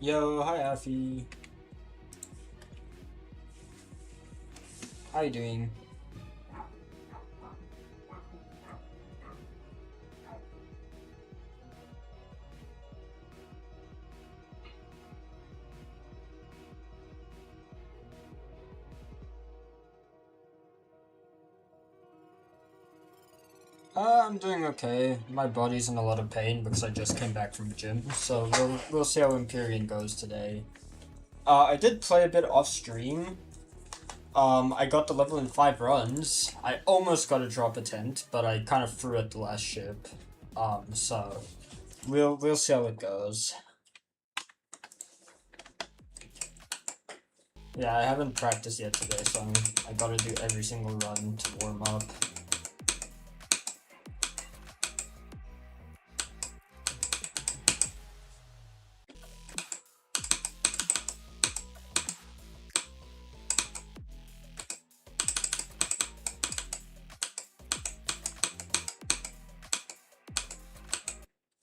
Yo, hi Afi. How you doing? I'm doing okay. My body's in a lot of pain because I just came back from the gym, so we'll see how Empyrean goes today. I did play a bit off stream. I got the level in 5 runs. I almost got a drop attempt, but I kind of threw at the last ship. So we'll see how it goes. Yeah, I haven't practiced yet today, so I gotta do every single run to warm up.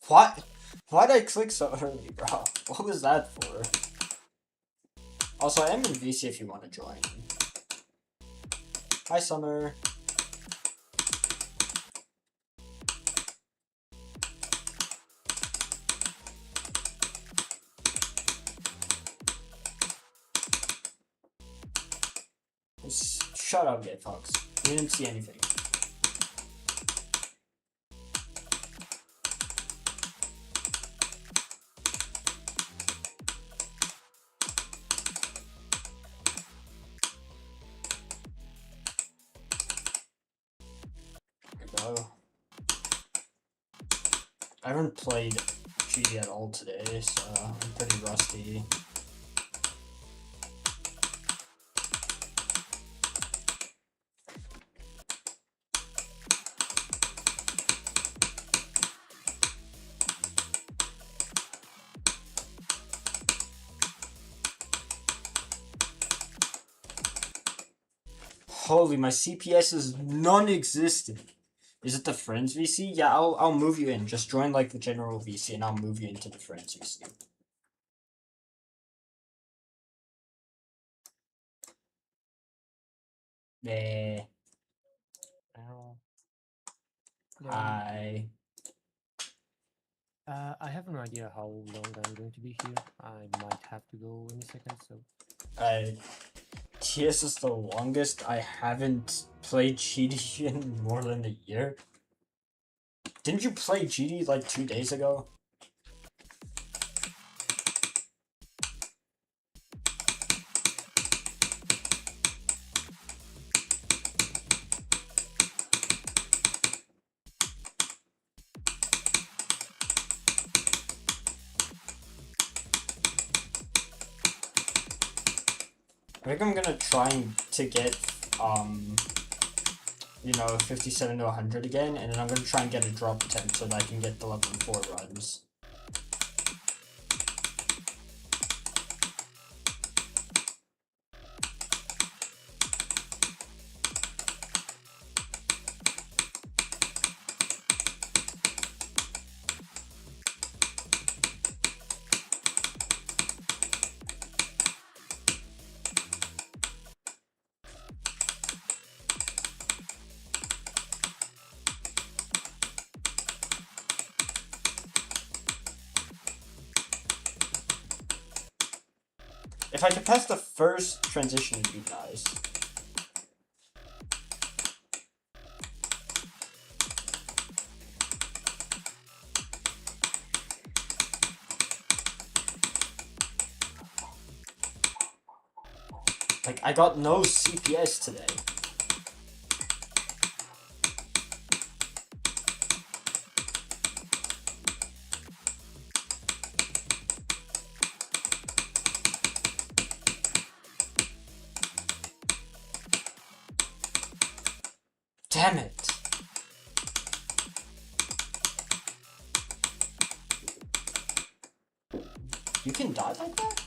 What? Why'd I click so early, bro? What was that for? Also, I am in VC if you want to join. Hi, Summer. Just shut up, Gay Fox. You didn't see anything. There we go. I haven't played GD at all today, so I'm pretty rusty. Holy, my CPS is non-existent. Is it the Friends VC? Yeah, I'll move you in. Just join like the general VC and I'll move you into the Friends VC. Yeah. Ow. Hi. I have no idea how long I'm going to be here. I might have to go in a second, so. TS is the longest. I haven't played GD in more than a year. Didn't you play GD like 2 days ago? I think I'm gonna try to get, 57 to 100 again, and then I'm gonna try and get a drop attempt so that I can get the level 4 runs. If I could pass the first transition, it'd be nice. Like, I got no CPS today. Damn it. You can die like that?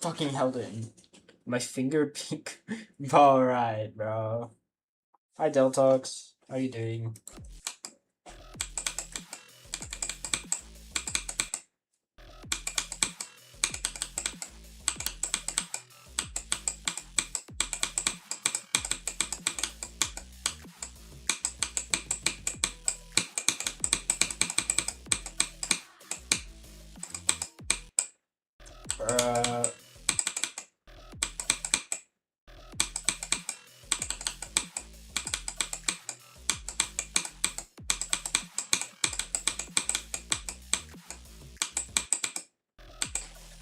fucking held in. My finger peak. Alright, bro. Hi, Deltox. How you doing?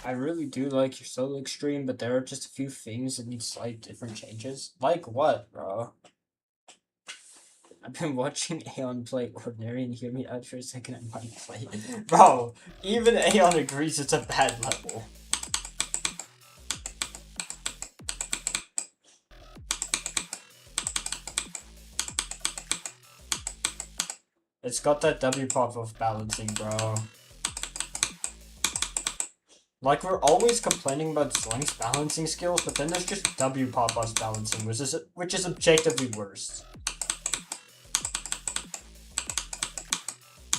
I really do like your solo extreme, but there are just a few things that need slight different changes. Like what, bro? I've been watching Aeon play Ordinary and hear me out for a second I might play. Bro, even Aeon agrees it's a bad level. It's got that W pop of balancing, bro. Like, we're always complaining about Slink's balancing skills, but then there's just W pop-off's balancing, which is objectively worse.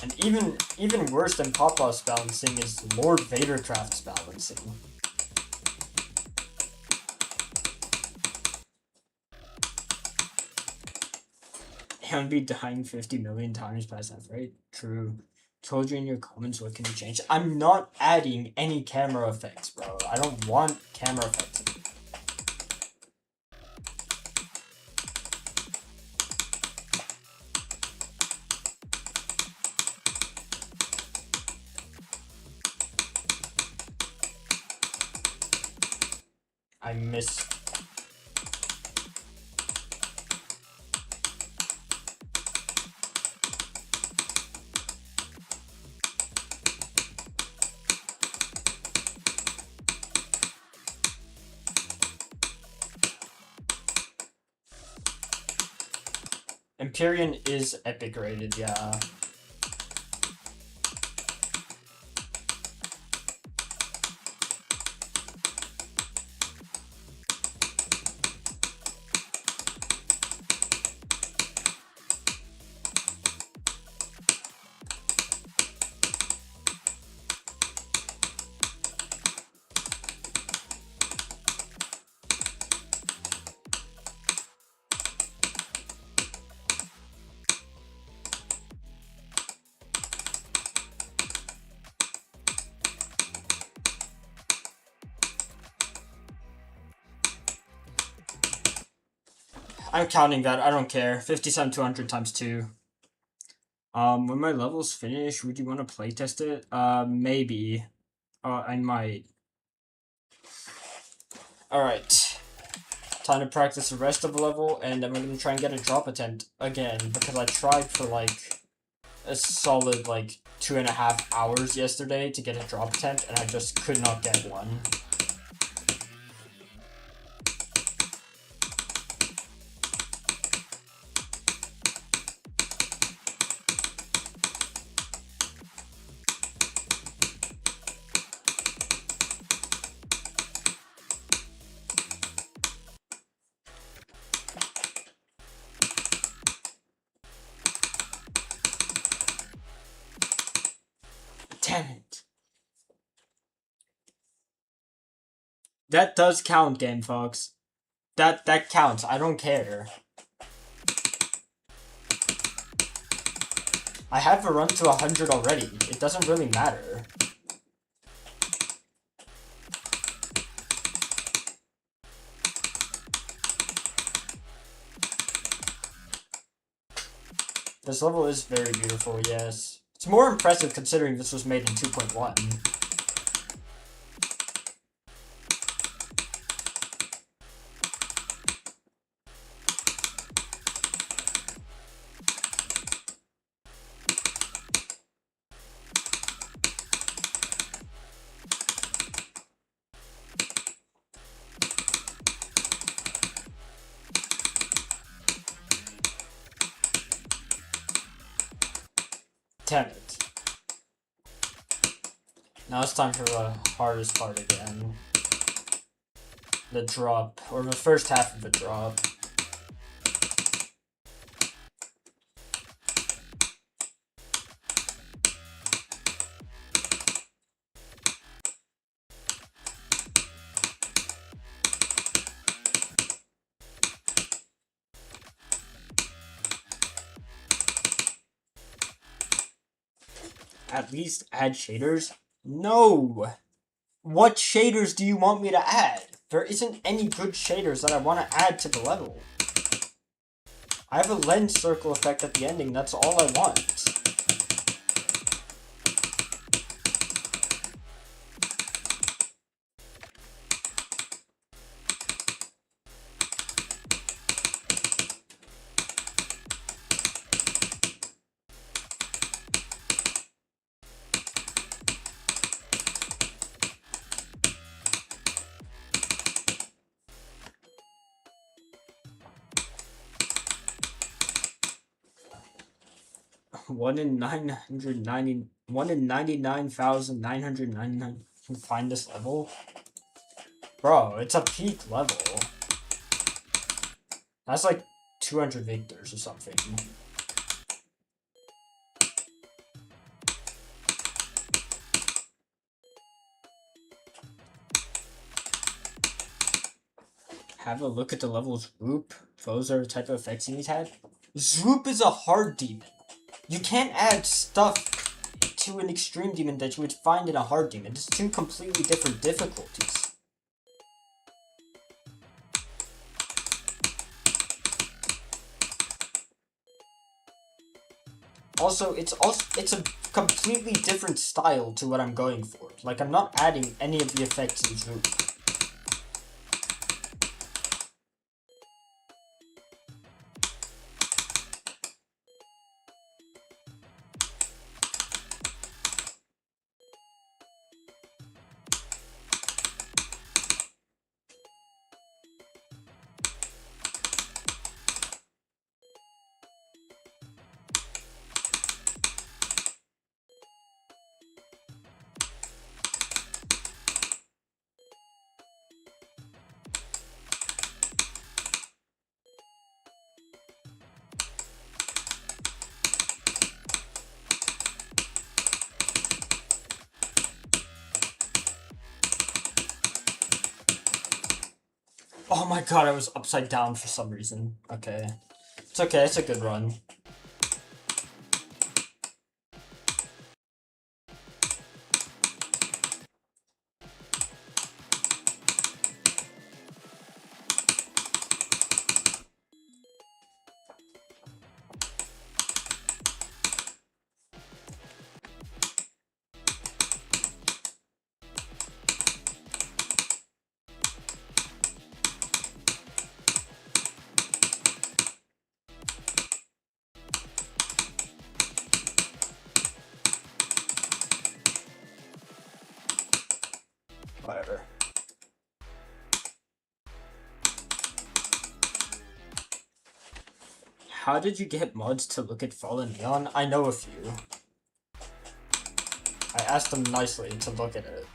And even worse than Pop-off's balancing is Lord Vadercraft's balancing. And be dying 50 million times past that, right? True. Told you in your comments, what can you change? I'm not adding any camera effects, bro. I don't want camera effects. I miss. Empyrean is epic rated, yeah. I'm counting that. I don't care. 57 200 times 2. When my levels finish, would you want to playtest it? Maybe. I might. Alright. Time to practice the rest of the level, and then we're gonna try and get a drop attempt again, because I tried for, like, a solid, like, 2.5 hours yesterday to get a drop attempt, and I just could not get one. Damn it. That does count, Game Fox. That counts. I don't care. I have a run to 100 already. It doesn't really matter. This level is very beautiful, yes. It's more impressive considering this was made in 2.1. Damn it. Now it's time for the hardest part again. the drop, or the first half of the drop. At least add shaders? No! What shaders do you want me to add? There isn't any good shaders that I want to add to the level. I have a lens circle effect at the ending, that's all I want. One in 99,999 can find this level? Bro, it's a peak level. That's like 200 victors or something. Have a look at the level's Zoop. Those are the type of effects he's had. Zoop is a hard demon. You can't add stuff to an extreme demon that you would find in a hard demon. It's two completely different difficulties. Also, it's a completely different style to what I'm going for. Like, I'm not adding any of the effects in Zoop. Oh my god, I was upside down for some reason. Okay. It's okay, it's a good run. Whatever. How did you get mods to look at Fallen Neon? I know a few. I asked them nicely to look at it.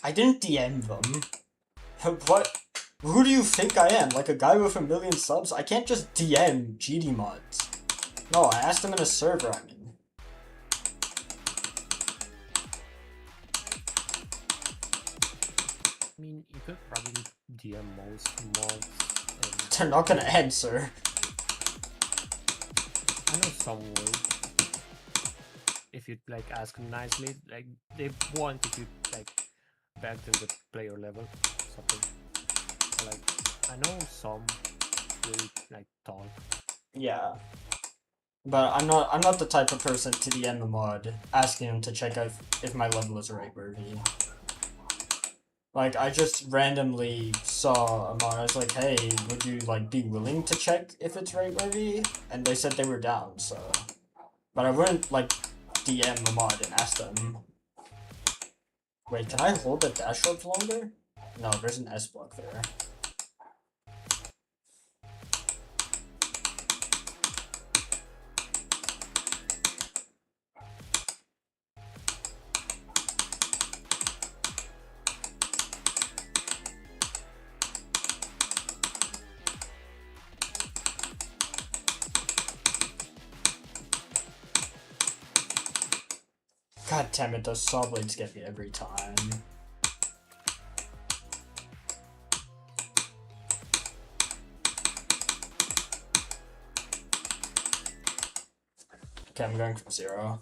I didn't DM them. What? Who do you think I am? Like a guy with 1 million subs? I can't just DM GD mods. No, I asked them in a server I'm in. I mean, you could probably DM most mods. They're not gonna answer. I know some way. If you like ask them nicely, like they want you to like back to the player level, something. Like I know some really like talk. Yeah. But I'm not the type of person to DM a mod asking him to check out if my level is rate worthy. Like, I just randomly saw a mod, I was like, hey, would you like be willing to check if it's rate worthy? And they said they were down, so But I wouldn't, like, DM a mod and ask them. Wait, can I hold the dash rope longer? No, there's an S block there. God damn it, those saw blades get me every time. Okay, I'm going from 0.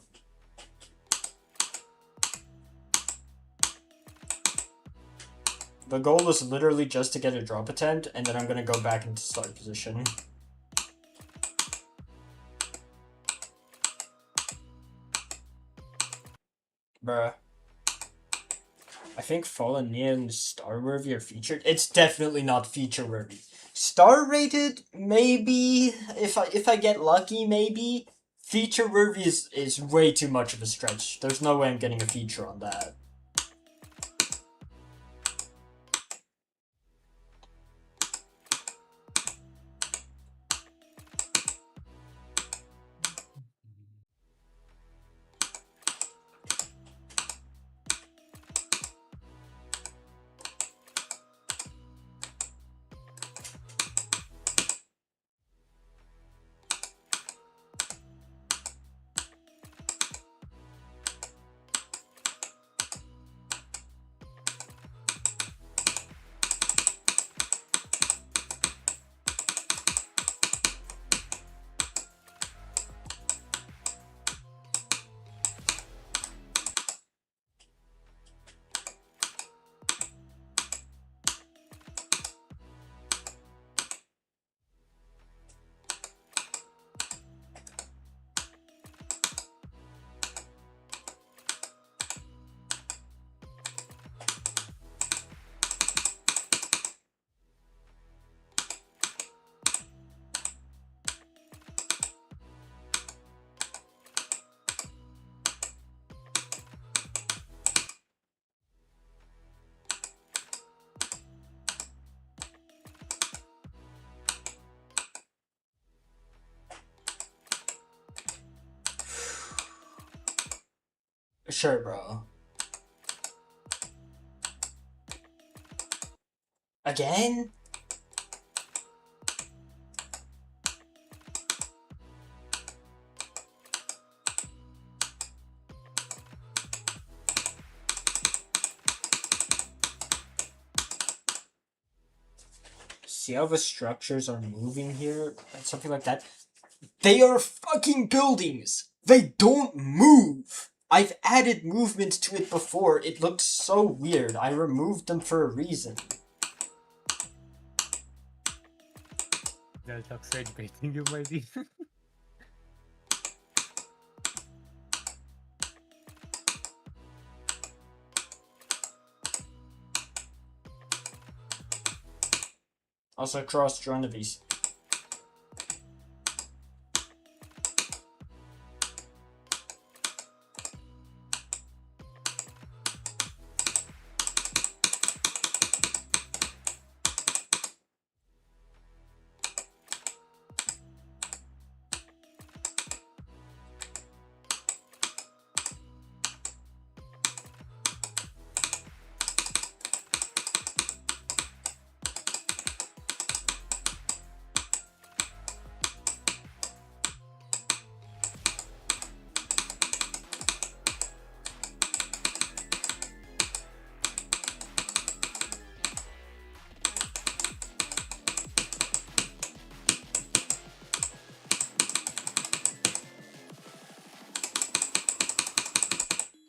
The goal is literally just to get a drop attempt, and then I'm gonna go back into start position. Bruh. I think Fallen Nia and Star Worthy are featured. It's definitely not feature worthy. Star rated, maybe. If I get lucky, maybe. Feature worthy is way too much of a stretch. There's no way I'm getting a feature on that. Sure, bro. Again? See how the structures are moving here? Something like that. They are fucking buildings! They don't move! I've added movement to it before. It looked so weird. I removed them for a reason. They'll succeed baiting you, maybe. Also, cross join the beast.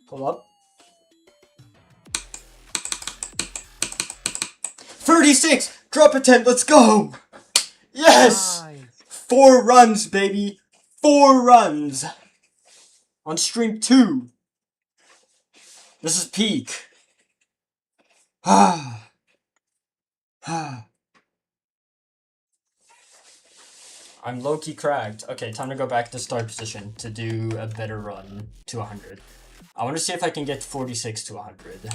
Pull up. 36! Drop a 10, let's go! Yes! Nice. 4 runs, baby! 4 runs! On stream 2. This is peak. I I'm low-key cracked. Okay, time to go back to start position to do a better run to 100. I want to see if I can get 46 to 100.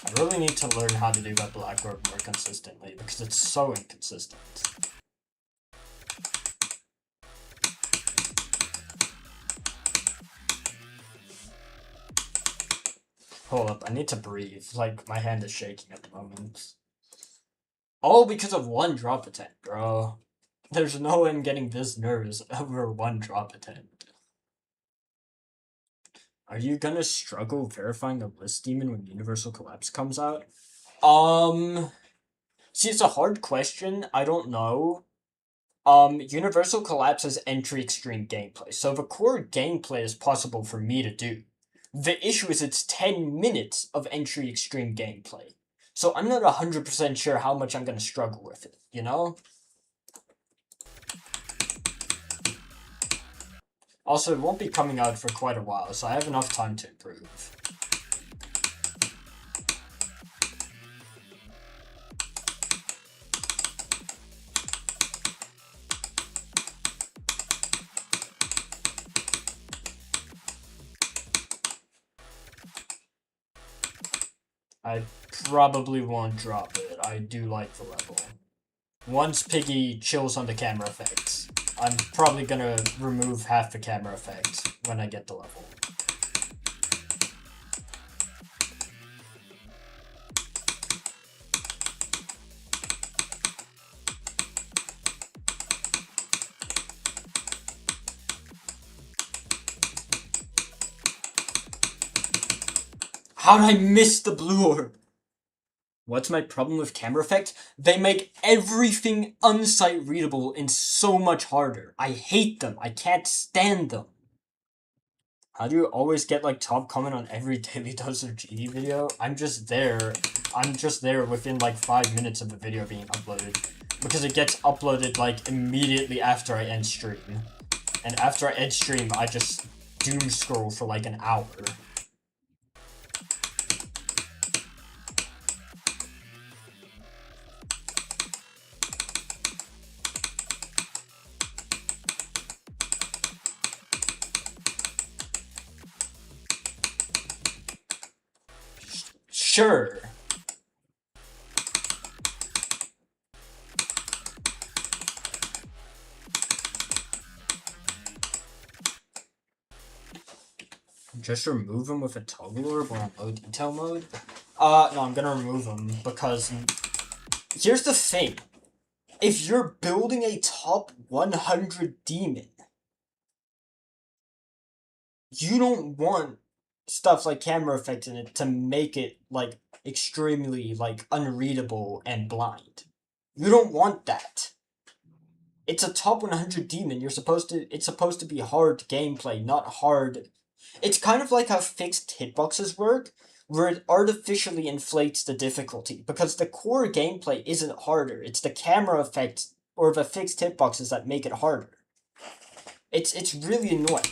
I really need to learn how to do that black orb more consistently because it's so inconsistent. Hold up, I need to breathe. Like, my hand is shaking at the moment. All because of one drop attempt, bro. There's no way I'm getting this nervous over one drop attempt. Are you gonna struggle verifying the list demon when Universal Collapse comes out? See, it's a hard question. I don't know. Universal Collapse has entry extreme gameplay, so the core gameplay is possible for me to do. The issue is it's 10 minutes of entry extreme gameplay. So I'm not 100% sure how much I'm gonna struggle with it, you know? Also, it won't be coming out for quite a while, so I have enough time to improve. I probably won't drop it. I do like the level. Once Piggy chills on the camera effects, I'm probably gonna remove half the camera effects when I get the level. How did I miss the blue orb? What's my problem with camera effects? They make everything unsight readable and so much harder. I hate them. I can't stand them. How do you always get like top comment on every Daily Dose of GD video? I'm just there. I'm just there within like 5 minutes of the video being uploaded. Because it gets uploaded like immediately after I end stream. And after I end stream, I just doom scroll for like an hour. Sure. Just remove them with a toggle orb or on low detail mode? No, I'm gonna remove them because here's the thing. If you're building a top 100 demon, you don't want stuff like camera effects in it to make it like extremely like unreadable and blind. You don't want that. It's a top 100 demon. It's supposed to be hard gameplay, not hard. It's kind of like how fixed hitboxes work, where it artificially inflates the difficulty because the core gameplay isn't harder. It's the camera effects or the fixed hitboxes that make it harder. It's really annoying.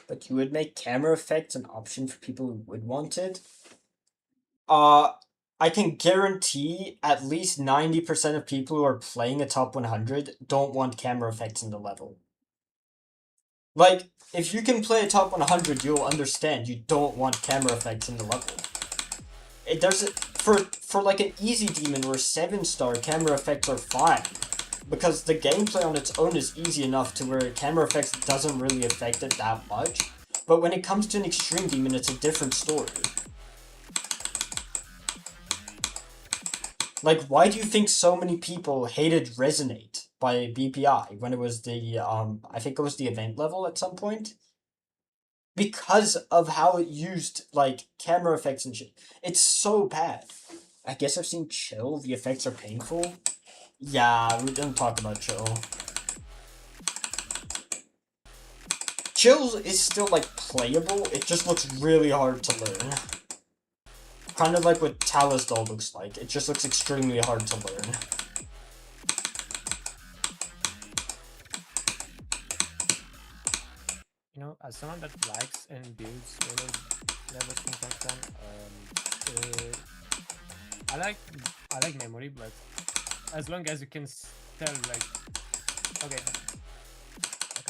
But you would make camera effects an option for people who would want it? Uh, I can guarantee at least 90% of people who are playing a top 100 don't want camera effects in the level. Like, if you can play a top 100, you'll understand you don't want camera effects in the level. There's for like an easy demon or a 7-star, camera effects are fine. Because the gameplay on its own is easy enough to where camera effects doesn't really affect it that much. But when it comes to an extreme demon, it's a different story. Like, why do you think so many people hated Resonate by BPI when it was the, I think it was the event level at some point? Because of how it used, like, camera effects and shit. It's so bad. I guess I've seen Chill, the effects are painful. Yeah, we didn't talk about Chill. Chill is still, like, playable, it just looks really hard to learn. Kind of like what Talus Doll looks like, it just looks extremely hard to learn. You know, as someone that likes and builds levels from time to time, I like memory, but as long as you can tell, like, okay,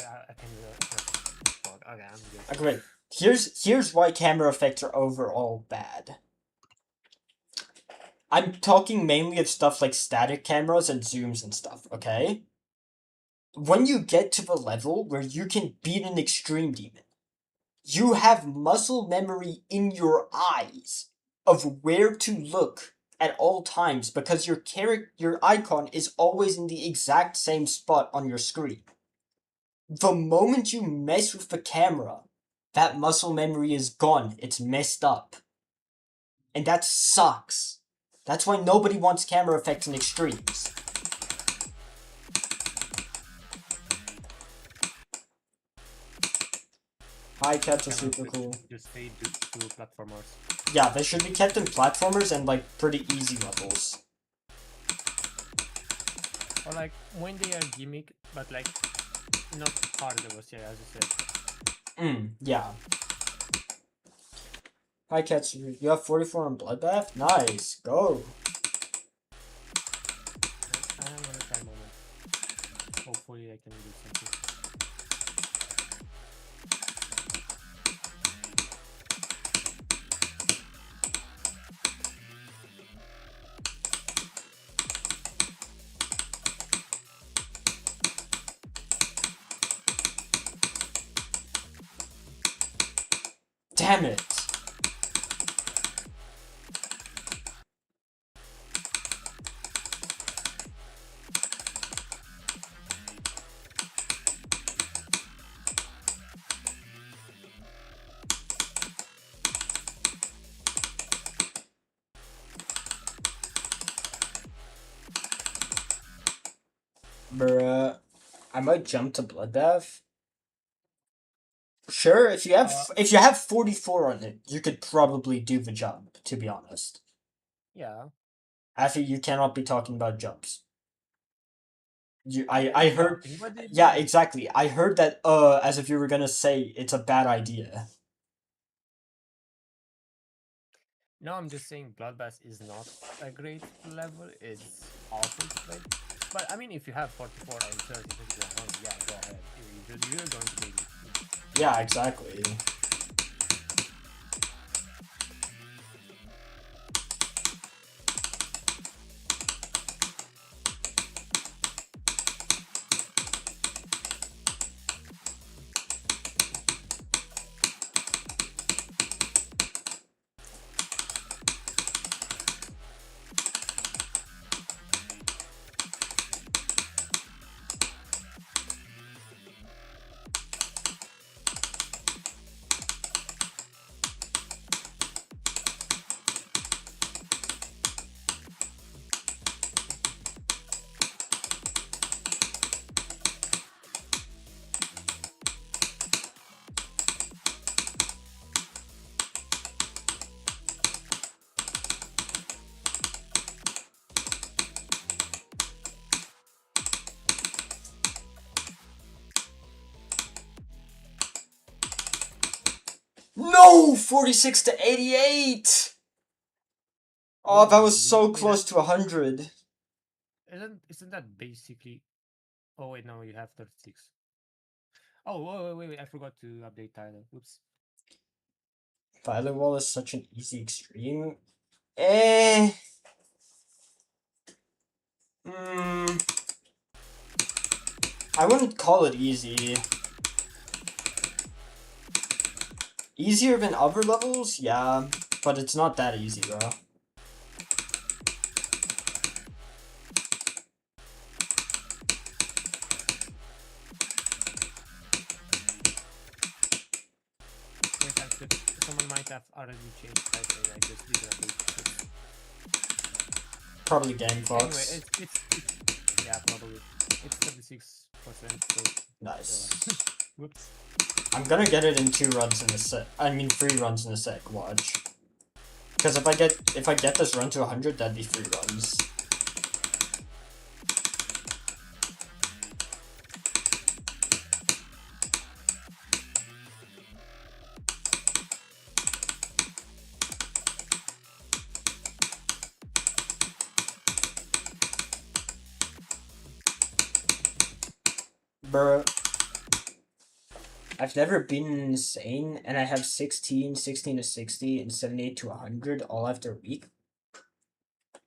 I can do that. Okay, I'm good. Okay, wait. Here's why camera effects are overall bad. I'm talking mainly of stuff like static cameras and zooms and stuff, okay? When you get to the level where you can beat an extreme demon, you have muscle memory in your eyes of where to look at all times because your icon is always in the exact same spot on your screen. The moment you mess with the camera, that muscle memory is gone. It's messed up. And that sucks. That's why nobody wants camera effects in extremes. High cats are super cool. Just stay to platformers. Yeah, they should be kept in platformers and like pretty easy levels. Or like when they are gimmick, but like not hard levels, yeah, as you said. Yeah. Hi cats, you have 44 on Bloodbath? Nice, go. I'm gonna try a moment. Hopefully I can do something. Damn it. Bruh. I might jump to Bloodbath. Sure, if you have 44 on it, you could probably do the jump, to be honest. Yeah. After you cannot be talking about jumps. I heard Yeah, exactly. I heard that as if you were gonna say it's a bad idea. No, I'm just saying Bloodbath is not a great level. It's awful to play. But I mean, if you have 44 and 30, yeah, go ahead. You're going to be able to. Yeah, exactly. No! 46 to 88! Oh, that was so literally close to 100. isn't that basically? Oh wait, no, you have 36. Oh wait, I forgot to update Tyler. Oops. Violet Wall is such an easy extreme. Eh. Hmm. I wouldn't call it easy. Easier than other levels? Yeah. But it's not that easy, bro. Wait, someone might have already changed Tyler and I just didn't update it. Probably Game Fox. Anyway, it's yeah, probably. It's 36%, so Nice. whoops. I'm gonna get it in 2 runs in a sec. I mean 3 runs in a sec, watch. Because if I get this run to 100, that'd be 3 runs. Bruh. I've never been insane, and I have 16, 16 to 60, and 78 to 100 all after a week.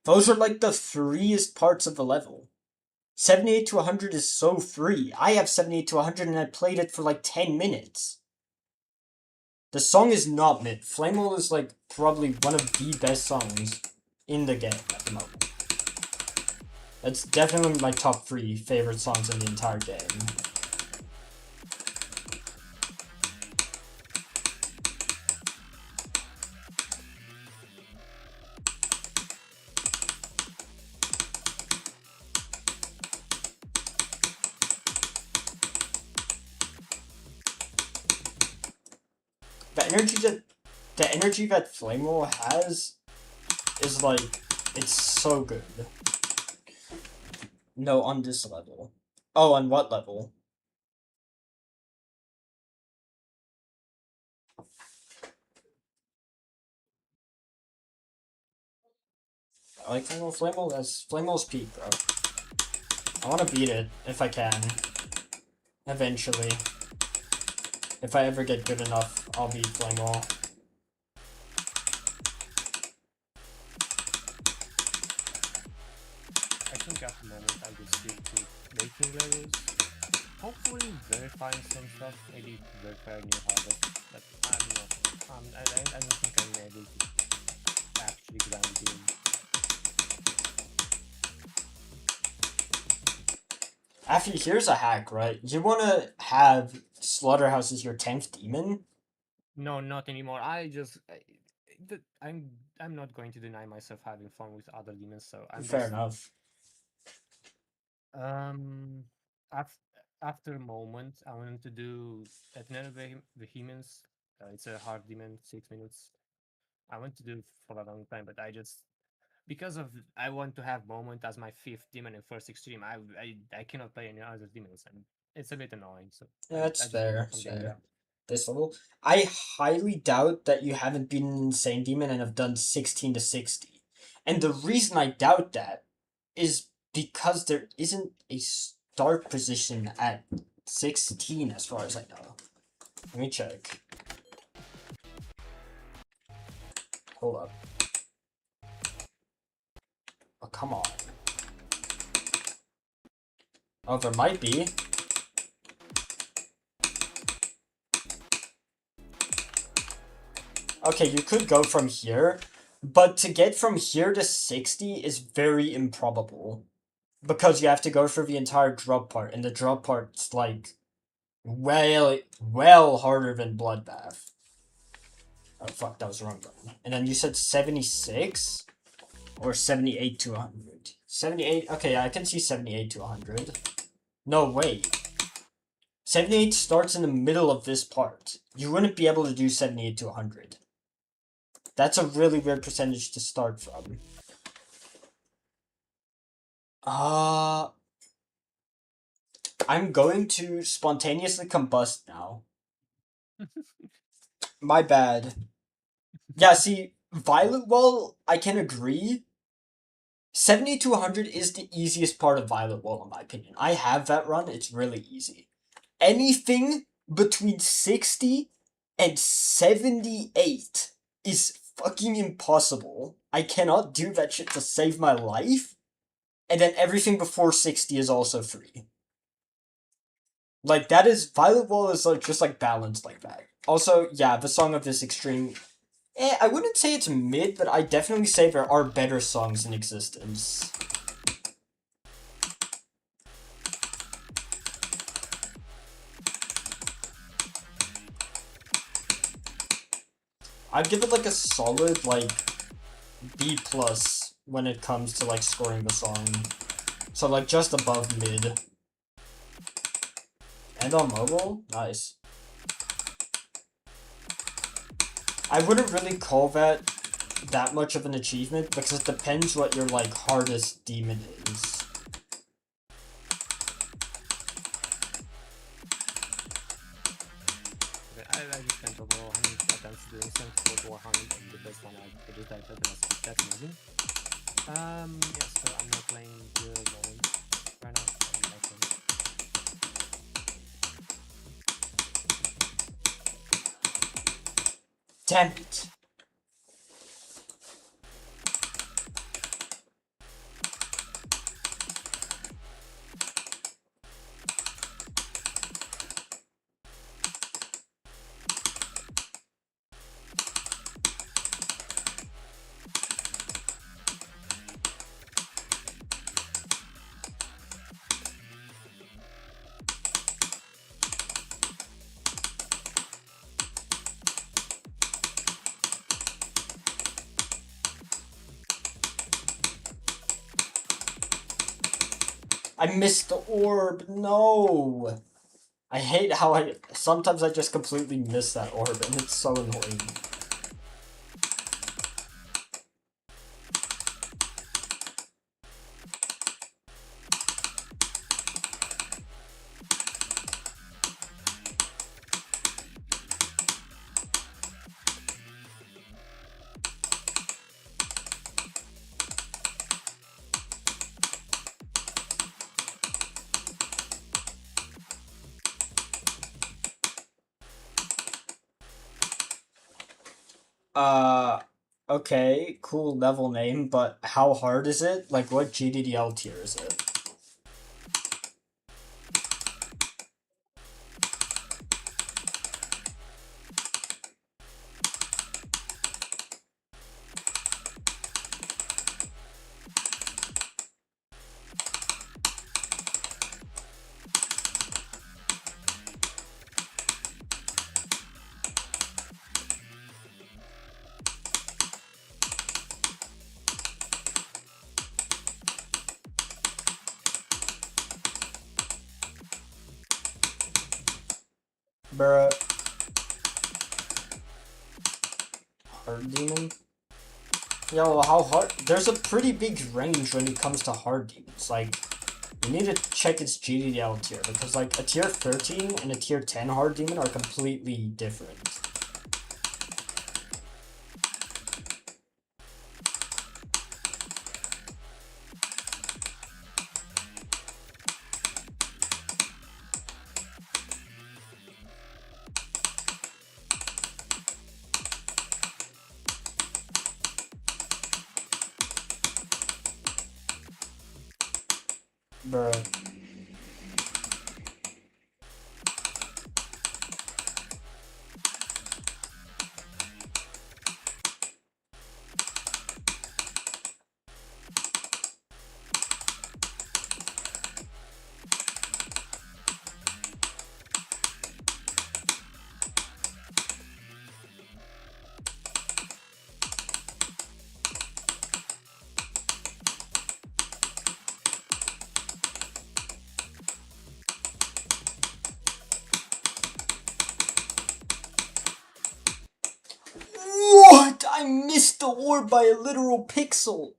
Those are like the freest parts of the level. 78 to 100 is so free. I have 78 to 100 and I played it for like 10 minutes. The song is not mid. Flamewall is like probably one of the best songs in the game at the moment. It's definitely my top 3 favorite songs in the entire game. The energy that Flamewall has is like, it's so good. No, on this level. Oh, on what level? I like Flamewall. That's Flamewall's peak, bro. I want to beat it if I can. Eventually. If I ever get good enough, I'll beat Flamewall. I think at the moment I just stick to making levels. Hopefully verifying some stuff, maybe verify new habits, but I'm not. I don't think I'm able to actually grind game. Actually, here's a hack, right? You want to have Slaughterhouse as your 10th demon? No, not anymore. I'm not going to deny myself having fun with other demons, so I'm Fair just enough. after a moment I wanted to do Eternal Vehemence. It's a hard demon, 6 minutes. I want to do for a long time, but I just because of I want to have moment as my 5th demon in first extreme. I cannot play any other demons, and it's a bit annoying. So Yeah, that's I just give fair. up on doing Fair. that. This level. I highly doubt that you haven't been an Insane Demon and have done 16 to 60. And the reason I doubt that is because there isn't a start position at 16 as far as I know. Let me check. Hold up. Oh, come on. Oh, there might be. Okay, you could go from here, but to get from here to 60 is very improbable. Because you have to go through the entire drop part, and the drop part's like well harder than Bloodbath. Oh fuck, that was the wrong button. And then you said 76? Or 78 to 100. 78, okay, I can see 78 to 100. No, wait. 78 starts in the middle of this part. You wouldn't be able to do 78 to 100. That's a really weird percentage to start from. I'm going to spontaneously combust now. My bad. Yeah, see, Violet Wall, I can agree. 70 to 100 is the easiest part of Violet Wall, in my opinion. I have that run, it's really easy. Anything between 60 and 78 is fucking impossible. I cannot do that shit to save my life. And then everything before 60 is also free. Like, that is, Violet Wall is like just like balanced like that. Also, yeah, the Song of this Extreme, I wouldn't say it's mid, but I definitely say there are better songs in existence. I'd give it like a solid like B plus when it comes to like scoring the song. So like just above mid. And on mobile? Nice. I wouldn't really call that much of an achievement because it depends what your like hardest demon is. I just spent over 100 attempts doing something for 100, and the best one I just typed up and I skipped that movie. Yeah, so I'm not playing the moment right now. I'm not playing. Damn it. I missed the orb, no! I hate how sometimes I just completely miss that orb and it's so annoying. Okay, cool level name, but how hard is it? Like, what GDDL tier is it? Bruh. Hard demon? Yo, how hard? There's a pretty big range when it comes to hard demons. Like, you need to check its GDDL tier, because like a tier 13 and a tier 10 hard demon are completely different. Bruh. What? I missed the orb by a literal pixel!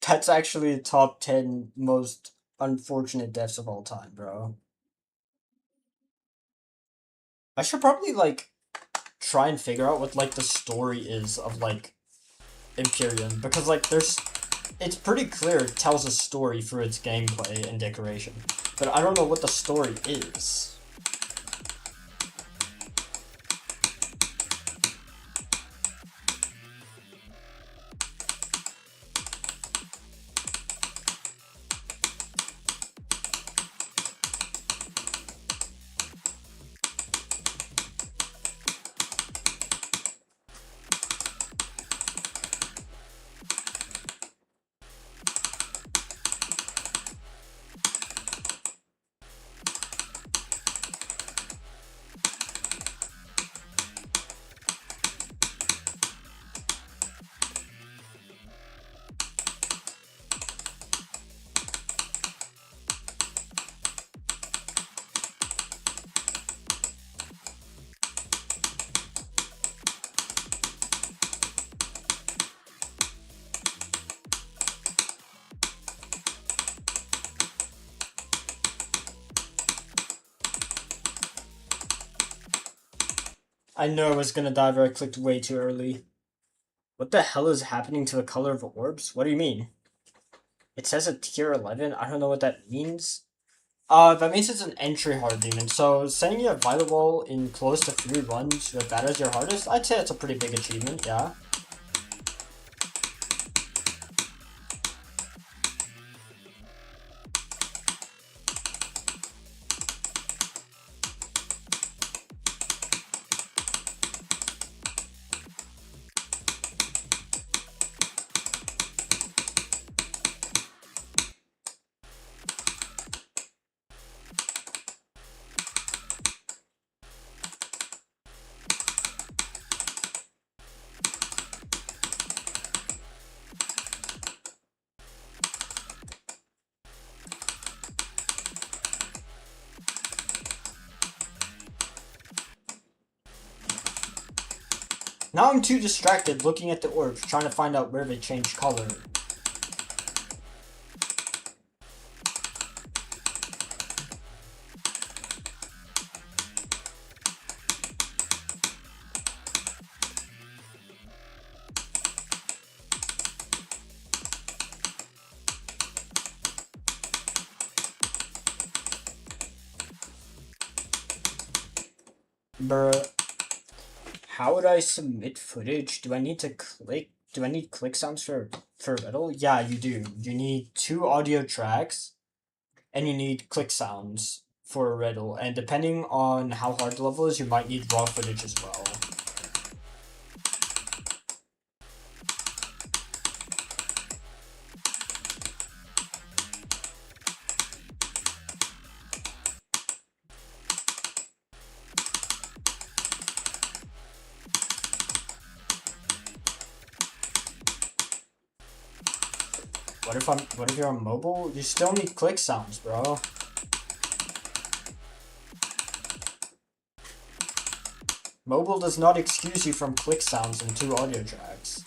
That's actually a top 10 most unfortunate deaths of all time, bro. I should probably, like, try and figure out what, like, the story is of, like, Empyrean, because, like, it's pretty clear it tells a story through its gameplay and decoration, but I don't know what the story is. I know I was gonna die, but I clicked way too early. What the hell is happening to the color of orbs? What do you mean? It says a tier 11? I don't know what that means. That means it's an entry hard demon, so saying you're available in close to 3 runs with that as your hardest, I'd say it's a pretty big achievement, yeah. Now I'm too distracted looking at the orbs, trying to find out where they change color. Bruh. How would I submit footage? Do I need click sounds for Riddle? Yeah, you do. You need 2 audio tracks, and you need click sounds for a Riddle, and depending on how hard the level is, you might need raw footage as well. What if you're on mobile? You still need click sounds, bro. Mobile does not excuse you from click sounds in 2 audio tracks.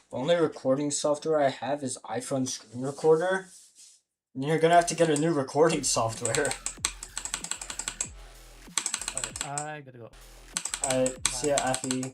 The only recording software I have is iPhone Screen Recorder. And you're gonna have to get a new recording software. Okay, I gotta go. Alright, see ya, Affy.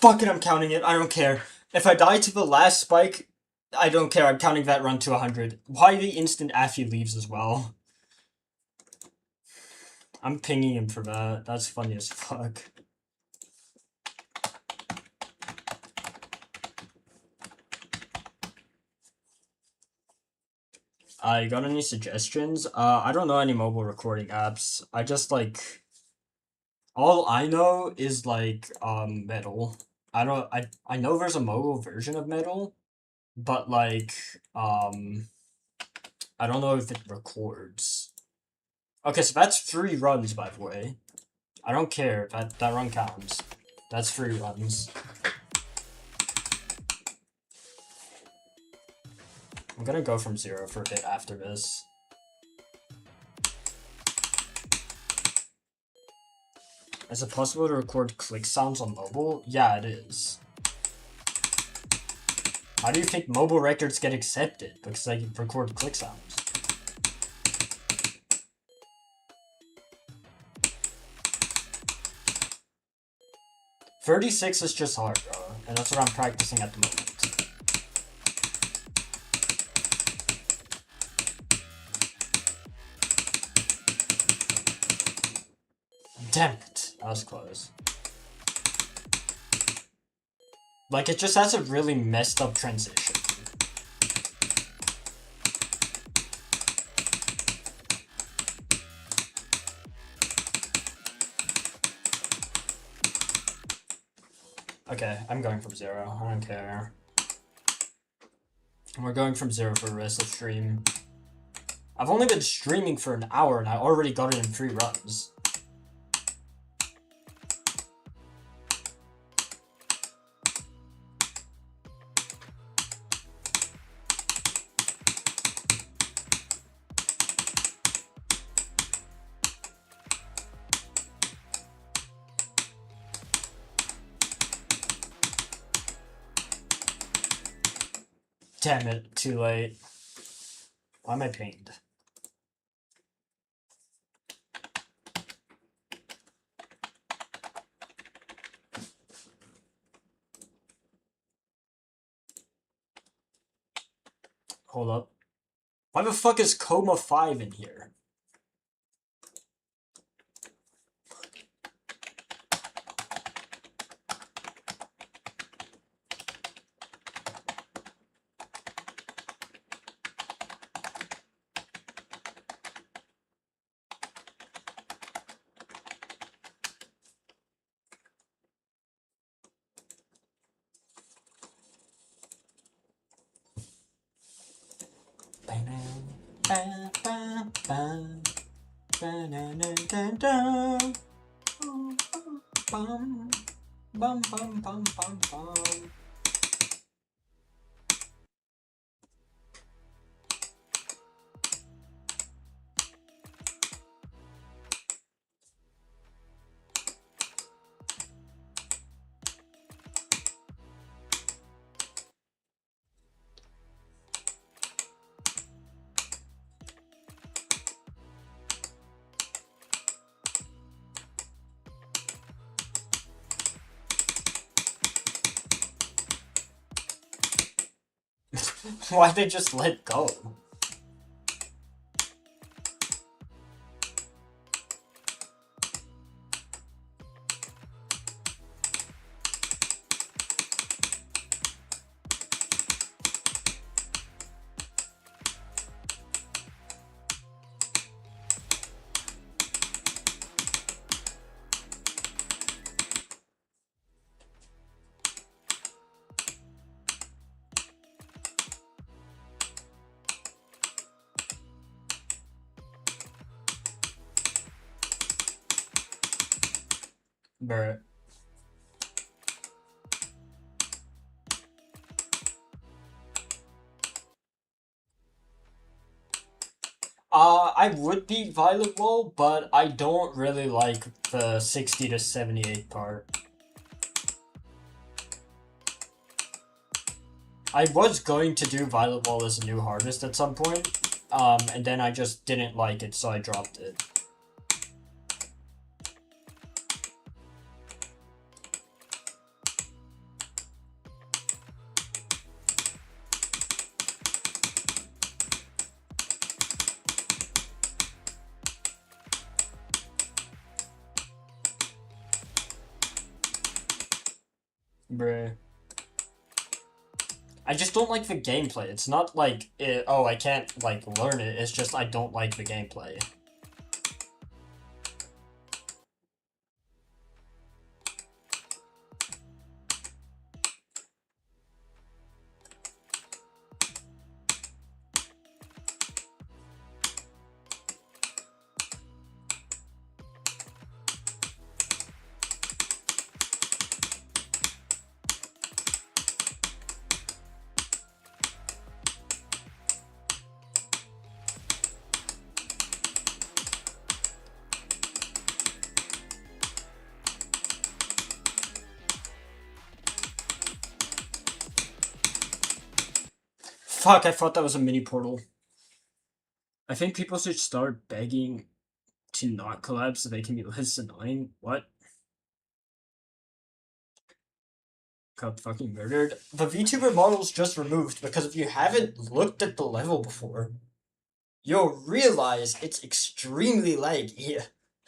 Fuck it, I'm counting it. I don't care. If I die to the last spike, I don't care. I'm counting that run to 100. Why the instant after he leaves as well? I'm pinging him for that. That's funny as fuck. You got any suggestions? I don't know any mobile recording apps. I just like all I know is like Metal. I know there's a mobile version of Metal, but like I don't know if it records. Okay, so that's 3 runs by the way. I don't care, that run counts. That's 3 runs. I'm gonna go from 0 for a bit after this. Is it possible to record click sounds on mobile? Yeah, it is. How do you think mobile records get accepted? Because they record click sounds. $36 is just hard, bro. And that's what I'm practicing at the moment. Damn it. That was close. Like, it just has a really messed up transition. Okay, I'm going from 0. I don't care. We're going from 0 for the rest of the stream. I've only been streaming for an hour and I already got it in 3 runs. Damn it, too late. Why am I pained? Hold up. Why the fuck is Coma 5 in here? Why'd they just let go? Bruh. I would beat Violet Wall, but I don't really like the 60 to 78 part. I was going to do Violet Wall as a new harvest at some point, and then I just didn't like it, so I dropped it. Bruh. I just don't like the gameplay. It's not like, oh, I can't, like, learn it. It's just I don't like the gameplay. Fuck, I thought that was a mini portal. I think people should start begging to not collab so they can be less annoying. What? Got fucking murdered. The VTuber model's just removed because if you haven't looked at the level before, you'll realize it's extremely laggy.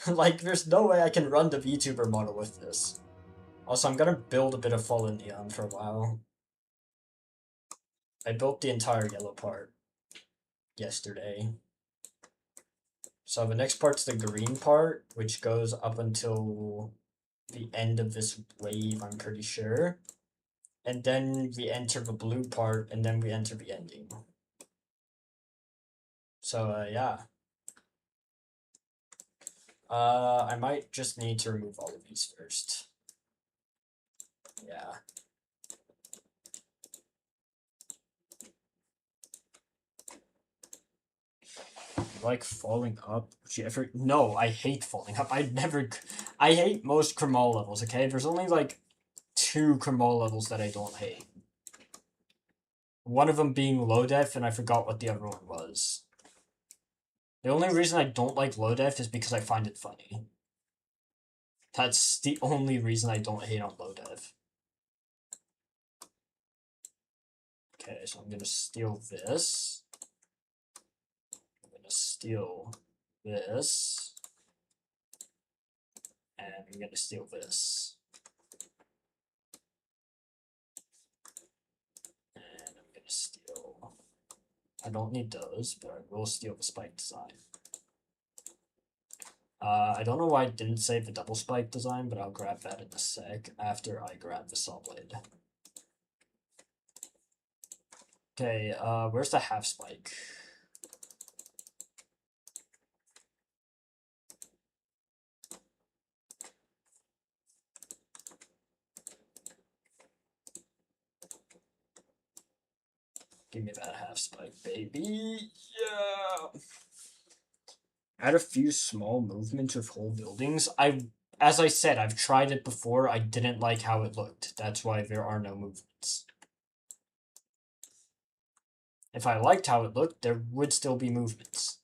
Like, there's no way I can run the VTuber model with this. Also, I'm gonna build a bit of Fallen Neon for a while. I built the entire yellow part yesterday. So the next part's the green part, which goes up until the end of this wave, I'm pretty sure. And then we enter the blue part, and then we enter the ending. So, yeah. I might just need to remove all of these first. Yeah. Like falling up? Would you ever? No, I hate falling up. I hate most Kremal levels, okay? There's only like 2 Kremal levels that I don't hate. One of them being low def, and I forgot what the other one was. The only reason I don't like low def is because I find it funny. That's the only reason I don't hate on low def. Okay, so I'm gonna steal this. I'm gonna steal this. And I'm gonna steal this. And I'm gonna steal... I don't need those, but I will steal the spike design. I don't know why I didn't save the double spike design, but I'll grab that in a sec after I grab the saw blade. Okay, where's the half spike? Give me that half spike, baby. Yeah. Add a few small movements with whole buildings. As I said, I've tried it before. I didn't like how it looked. That's why there are no movements. If I liked how it looked, there would still be movements.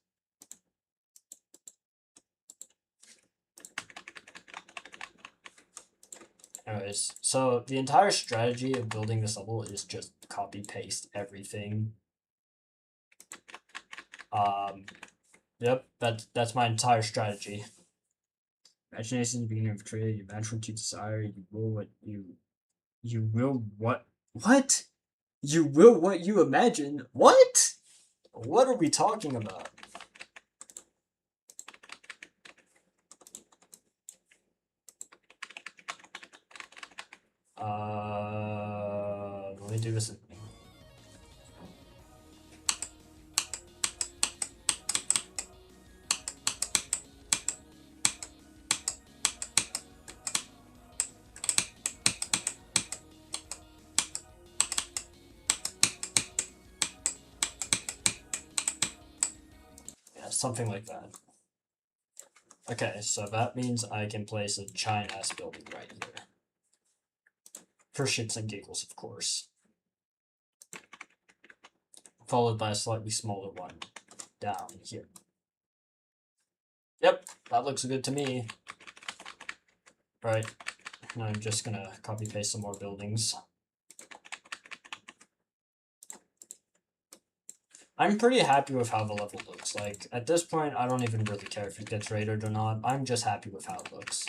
Anyways, so the entire strategy of building this level is just copy paste everything. Yep, that's my entire strategy. Imagination is being betrayed. You imagine what you desire. You will what you will what what you will what you imagine. What? What are we talking about? Let me do this. Yeah, something like that. Okay, so that means I can place a giant-ass building right here. For shits and giggles, of course. Followed by a slightly smaller one down here. Yep, that looks good to me. Right, now I'm just gonna copy paste some more buildings. I'm pretty happy with how the level looks. Like, at this point, I don't even really care if it gets rated or not. I'm just happy with how it looks.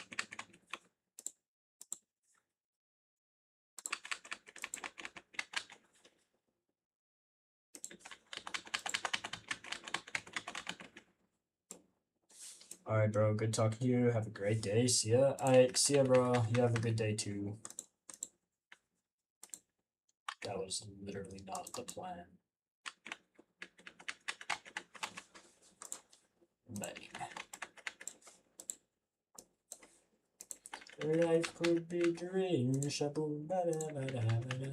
Alright, bro. Good talking to you. Have a great day. See ya. Alright, see ya, bro. You have a good day, too. That was literally not the plan. Bang. Life could be dreams. Shaboom, bada, bada, bada,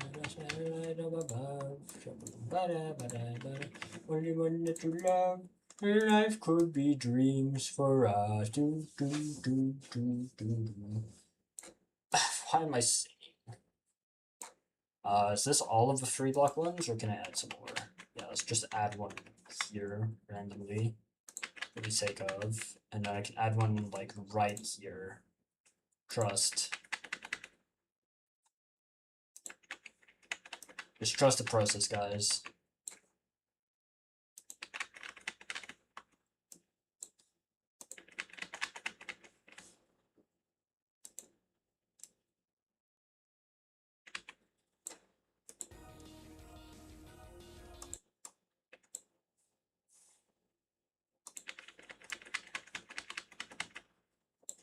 right up above. Shaboom, bada, bada, bada. Only one that you love. Life could be dreams for us. Do, do, do, do, do. Why am I singing? Is this all of the 3 block ones, or can I add some more? Yeah, let's just add one here randomly for the sake of, and then I can add one like right here. Trust. Just trust the process, guys.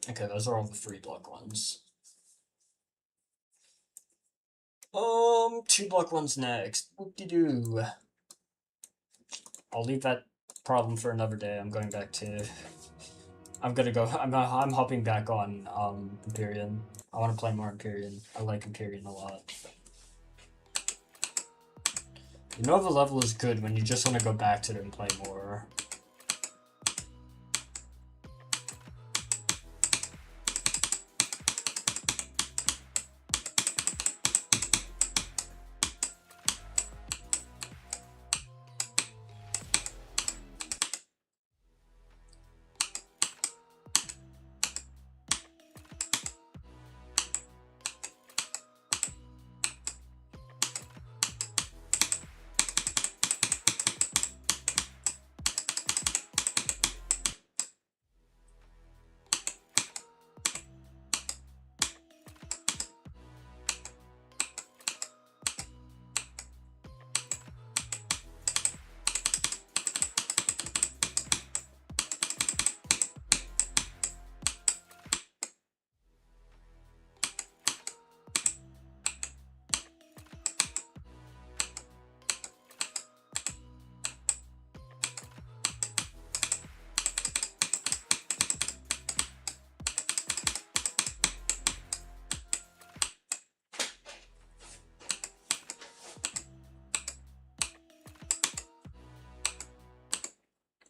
Okay, those are all the 3 block ones. 2 block ones next. Whoop-de-doo. I'll leave that problem for another day. I'm going back to... I'm gonna go... I'm hopping back on, Empyrean. I want to play more Empyrean. I like Empyrean a lot. You know the level is good when you just want to go back to it and play more.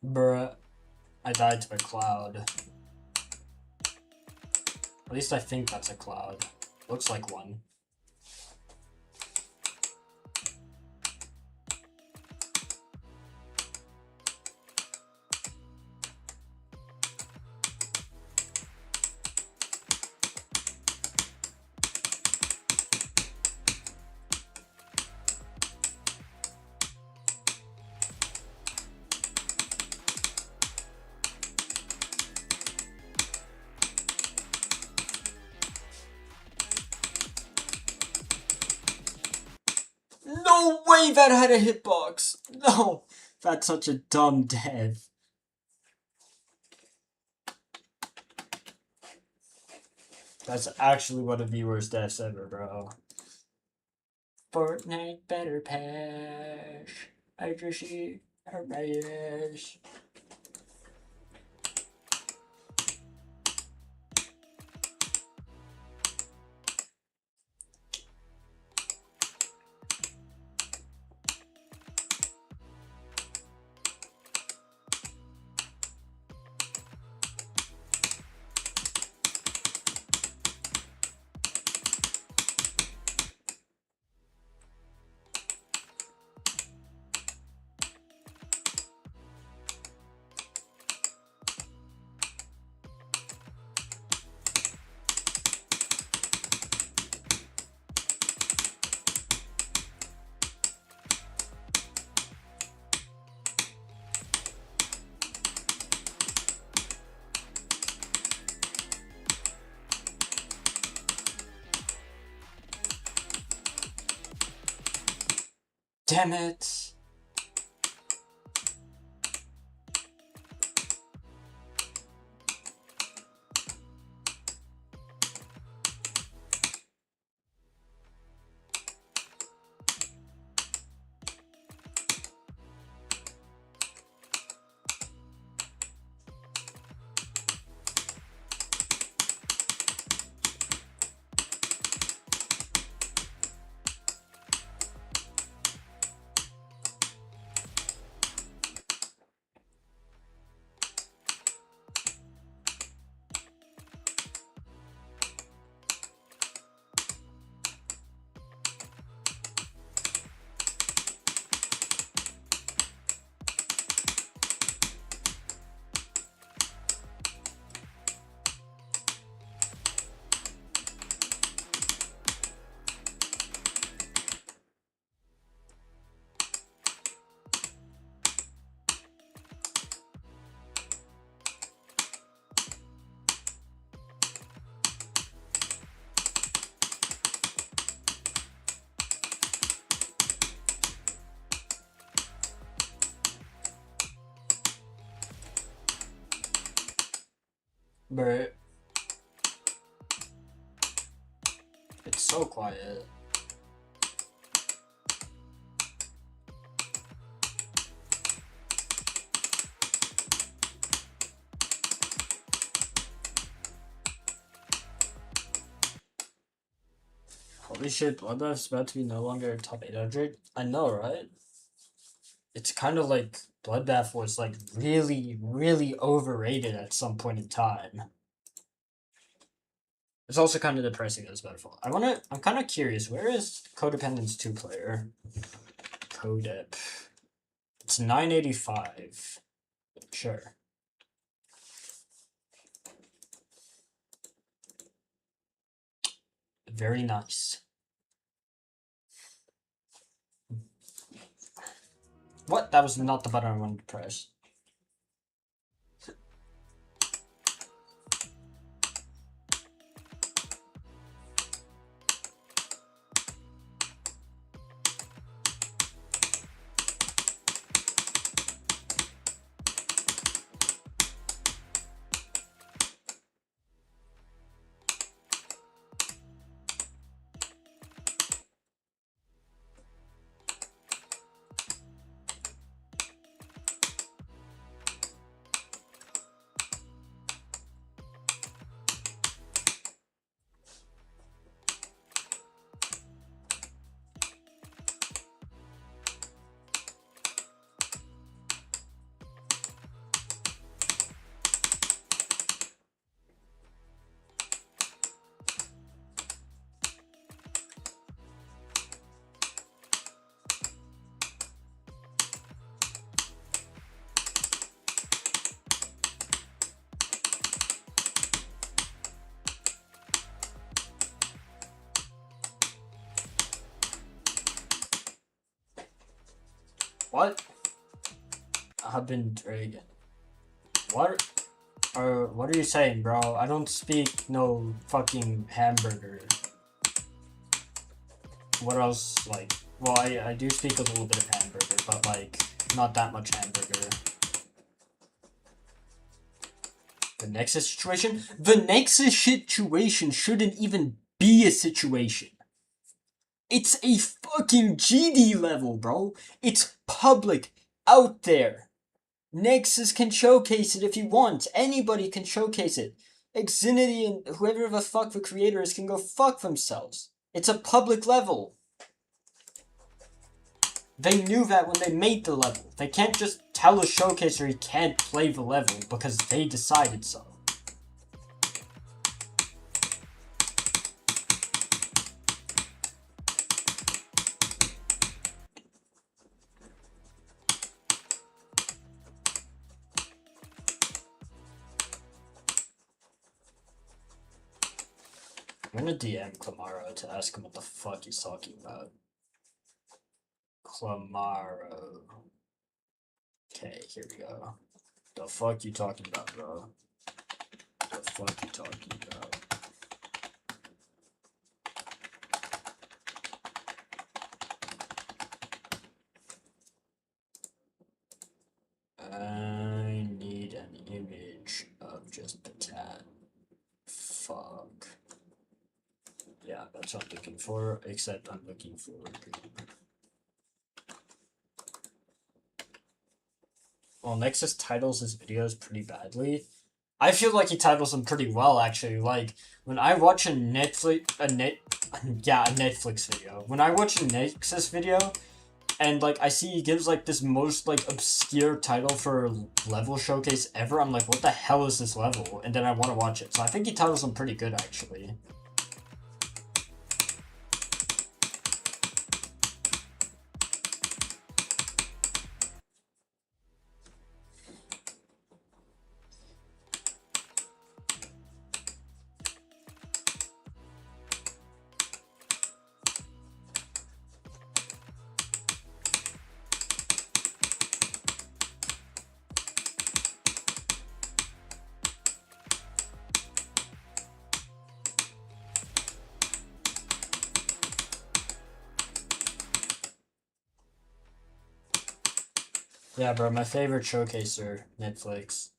Bruh. I died to a cloud. At least I think that's a cloud. Looks like one. No way that had a hitbox! No! That's such a dumb death. That's actually one of the worst deaths ever, bro. Fortnite better patch. I just see her ass. Damn it! But it's so quiet. Holy shit, Bloodbath's about to be no longer top 800. I know, right? It's kind of like Bloodbath was like really, really overrated at some point in time. It's also kind of depressing as Battlefield. I'm kind of curious, where is Codependence 2 player? Codep. It's 985. Sure. Very nice. What? That was not the button I wanted to press. What? I've been dragging. What? What are you saying, bro? I don't speak no fucking hamburger. What else, like... Well, I do speak a little bit of hamburger, but, like, not that much hamburger. The Nexus situation? The Nexus situation shouldn't even be a situation. It's a fucking GD level, bro. It's public, out there. Nexus can showcase it if he wants. Anybody can showcase it. Xfinity and whoever the fuck the creator is can go fuck themselves. It's a public level. They knew that when they made the level. They can't just tell a showcaser he can't play the level because they decided so. I'm gonna DM Clamaro to ask him what the fuck he's talking about. Clamaro. Okay, here we go. The fuck you talking about, bro? The fuck you talking about? I need an image of just the tat. Fuck. Yeah, that's what I'm looking for, except I'm looking for green. Well, Nexus titles his videos pretty badly. I feel like he titles them pretty well, actually. Like, when I watch a Netflix video. When I watch a Nexus video, and, like, I see he gives, like, this most, like, obscure title for a level showcase ever, I'm like, what the hell is this level? And then I want to watch it. So I think he titles them pretty good, actually. Yeah, bro, my favorite showcaser, Netflix.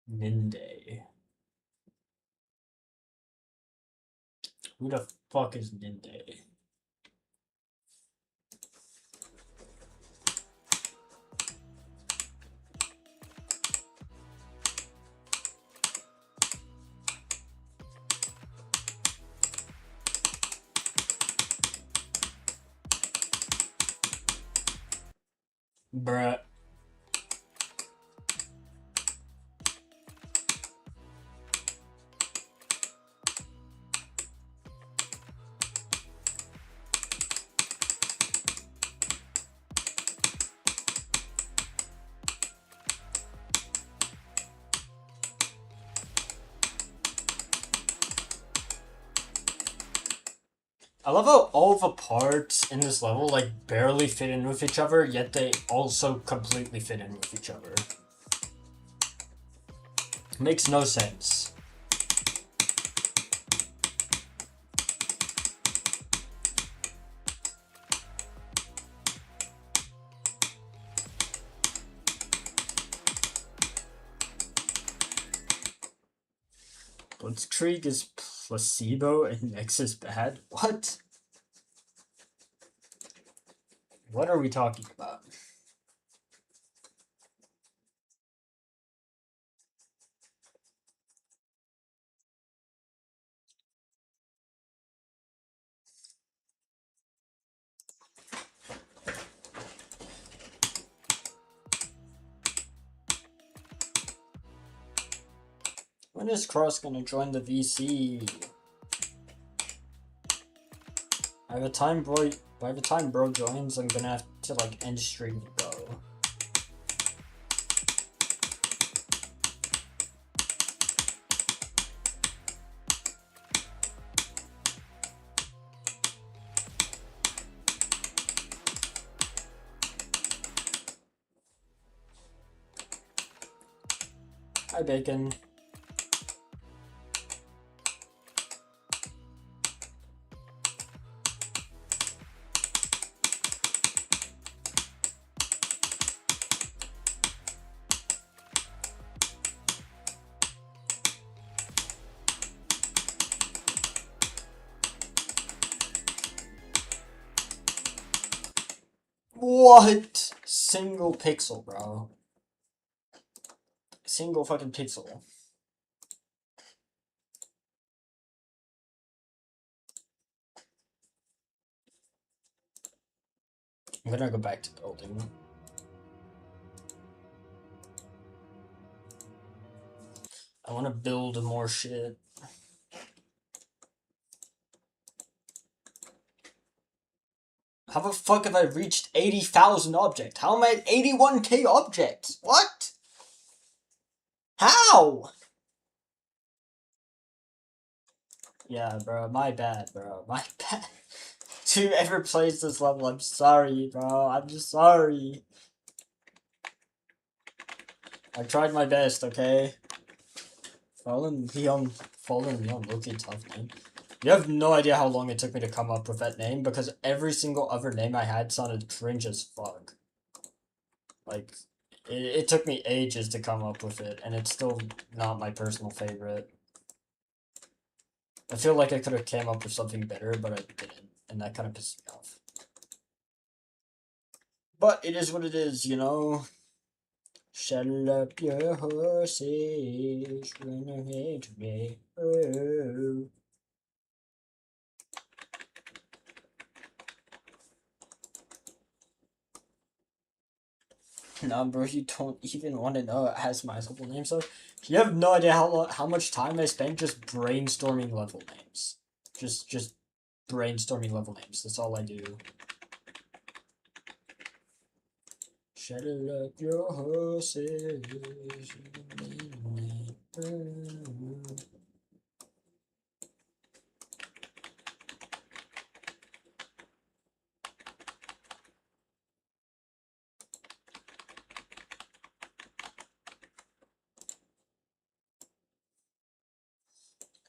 Ninde. Who the fuck is Ninde? Bruh. I love how all the parts in this level like barely fit in with each other, yet they also completely fit in with each other. Makes no sense. Blitzkrieg is placebo and X is bad? What? What are we talking about? When is Cross gonna join the VC? By the time bro joins, I'm gonna have to like end streaming, bro. Hi, Bacon. What? Single pixel, bro. Single fucking pixel. I'm gonna go back to building. I wanna build more shit. How the fuck have I reached 80,000 objects? How am I at 81k objects? What? How? Yeah, bro, my bad, bro. My bad. Whoever plays this level, I'm sorry, bro. I'm just sorry. I tried my best, okay? Fallen Leon, low-key tough name. You have no idea how long it took me to come up with that name, because every single other name I had sounded cringe as fuck. Like, it took me ages to come up with it, and it's still not my personal favorite. I feel like I could have came up with something better, but I didn't, and that kind of pissed me off. But it is what it is, you know? Saddle up your horses, run ahead to me. Oh. Nah, bro, you don't even want to know it has my simple name, so you have no idea how much time I spent just brainstorming level names. Just brainstorming level names. That's all I do. Saddle up your horses.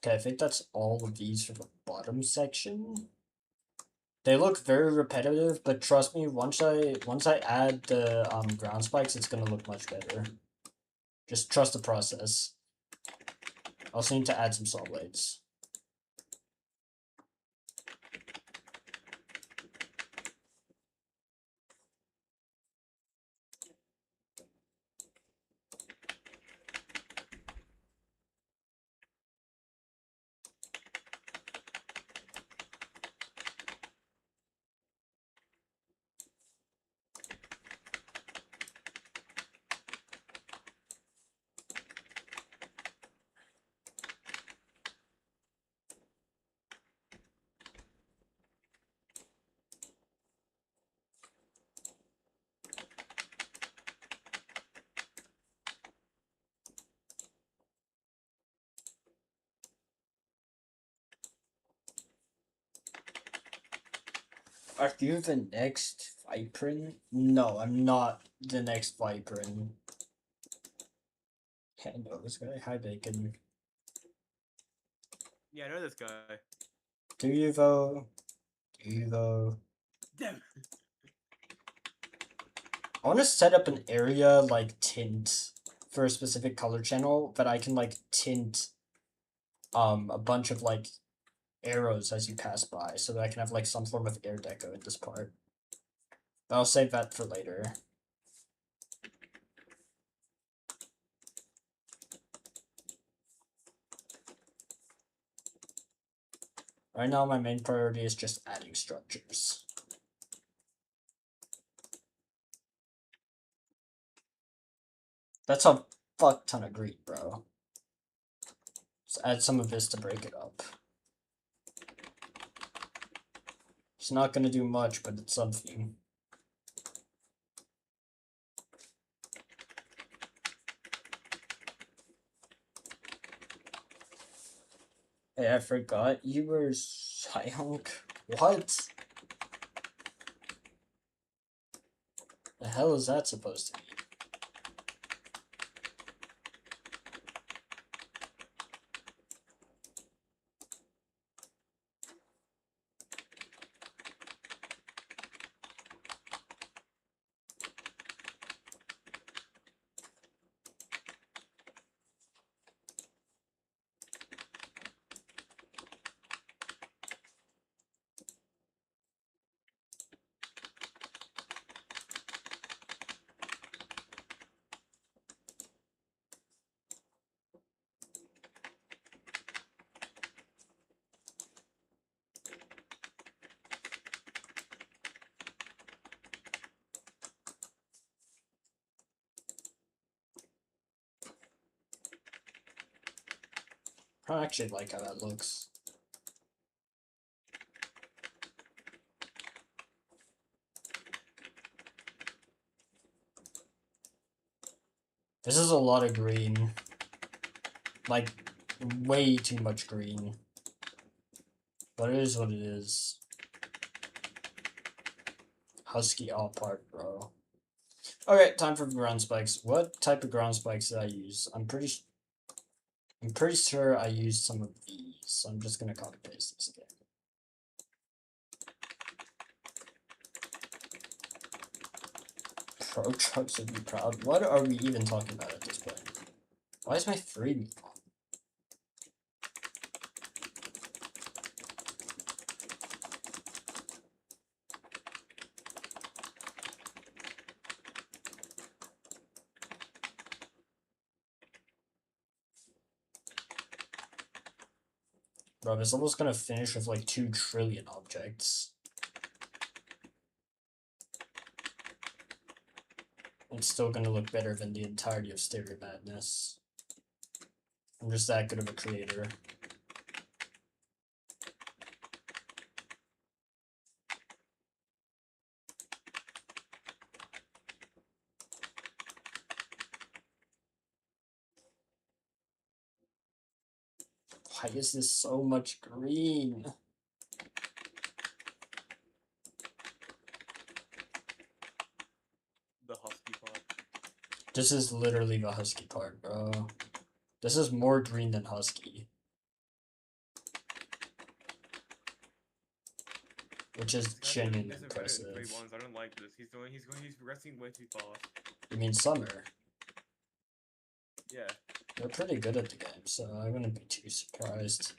Okay, I think that's all of these for the bottom section. They look very repetitive, but trust me, once I add the ground spikes, it's gonna look much better. Just trust the process. Also need to add some saw blades. Are you the next Viperin? No, I'm not the next Viperin. I know this guy. Hi, Bacon. Yeah, I know this guy. Do you though? Do you though? Damn. I want to set up an area like tint for a specific color channel that I can like tint a bunch of like arrows as you pass by so that I can have like some form of air deco in this part. But I'll save that for later. Right now my main priority is just adding structures. That's a fuck ton of green, bro. Let's add some of this to break it up. It's not gonna do much, but it's something. Hey, I forgot you were Psyhunk. What? The hell is that supposed to mean? I actually like how that looks. This is a lot of green. Like, way too much green. But it is what it is. Husky all part, bro. Okay, time for ground spikes. What type of ground spikes did I use? I'm pretty sure I used some of these, so I'm just gonna copy paste this again. Pro trucks would be proud. What are we even talking about at this point? Why is my free on? Bro, this level's gonna finish with like 2 trillion objects. It's still gonna look better than the entirety of Stereo Madness. I'm just that good of a creator. Why is this so much green? The husky part. This is literally the husky part, bro. This is more green than husky. Which is genuinely impressive. I don't like this. He's progressing way too fast. You mean summer? Yeah. They're pretty good at the game, so I wouldn't be too surprised.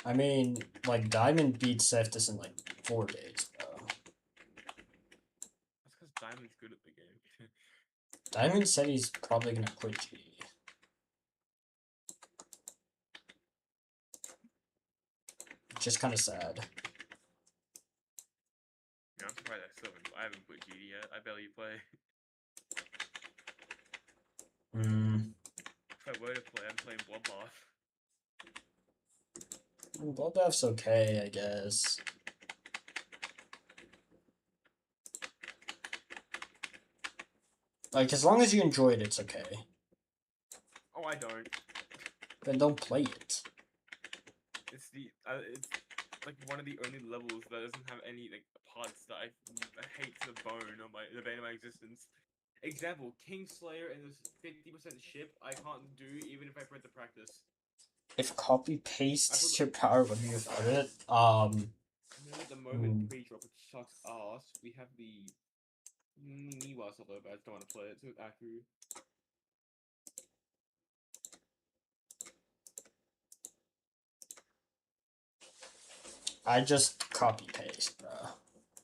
I mean, like, Diamond beat Seftis in, like, 4 days, bro. That's because Diamond's good at the game. Diamond said he's probably gonna quit G. Just kind of sad. Yeah, I'm surprised I haven't put GD yet. I barely play. If I were to play, I'm playing Bloodbath. Bloodbath's okay, I guess. Like, as long as you enjoy it, it's okay. Oh, I don't. Then don't play it. It's like one of the only levels that doesn't have any like parts that I hate to the bone on the vein of my existence. Example, Kingslayer and this 50% ship I can't do even if I put the practice. If copy pastes your power when you've heard it, And then at the moment, pre-drop, which sucks ass, we have the Niwa solo, but I just don't want to play it, so Aku. I just copy paste, bro.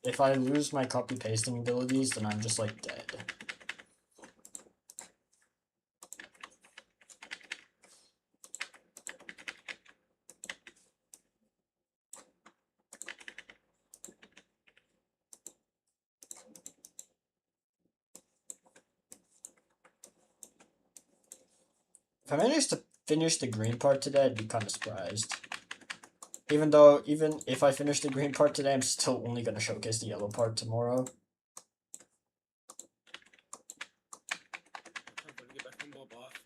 If I lose my copy pasting abilities, then I'm just like dead. If I managed to finish the green part today, I'd be kind of surprised. Even if I finish the green part today, I'm still only gonna showcase the yellow part tomorrow. I'm trying to get back from Bloodbath.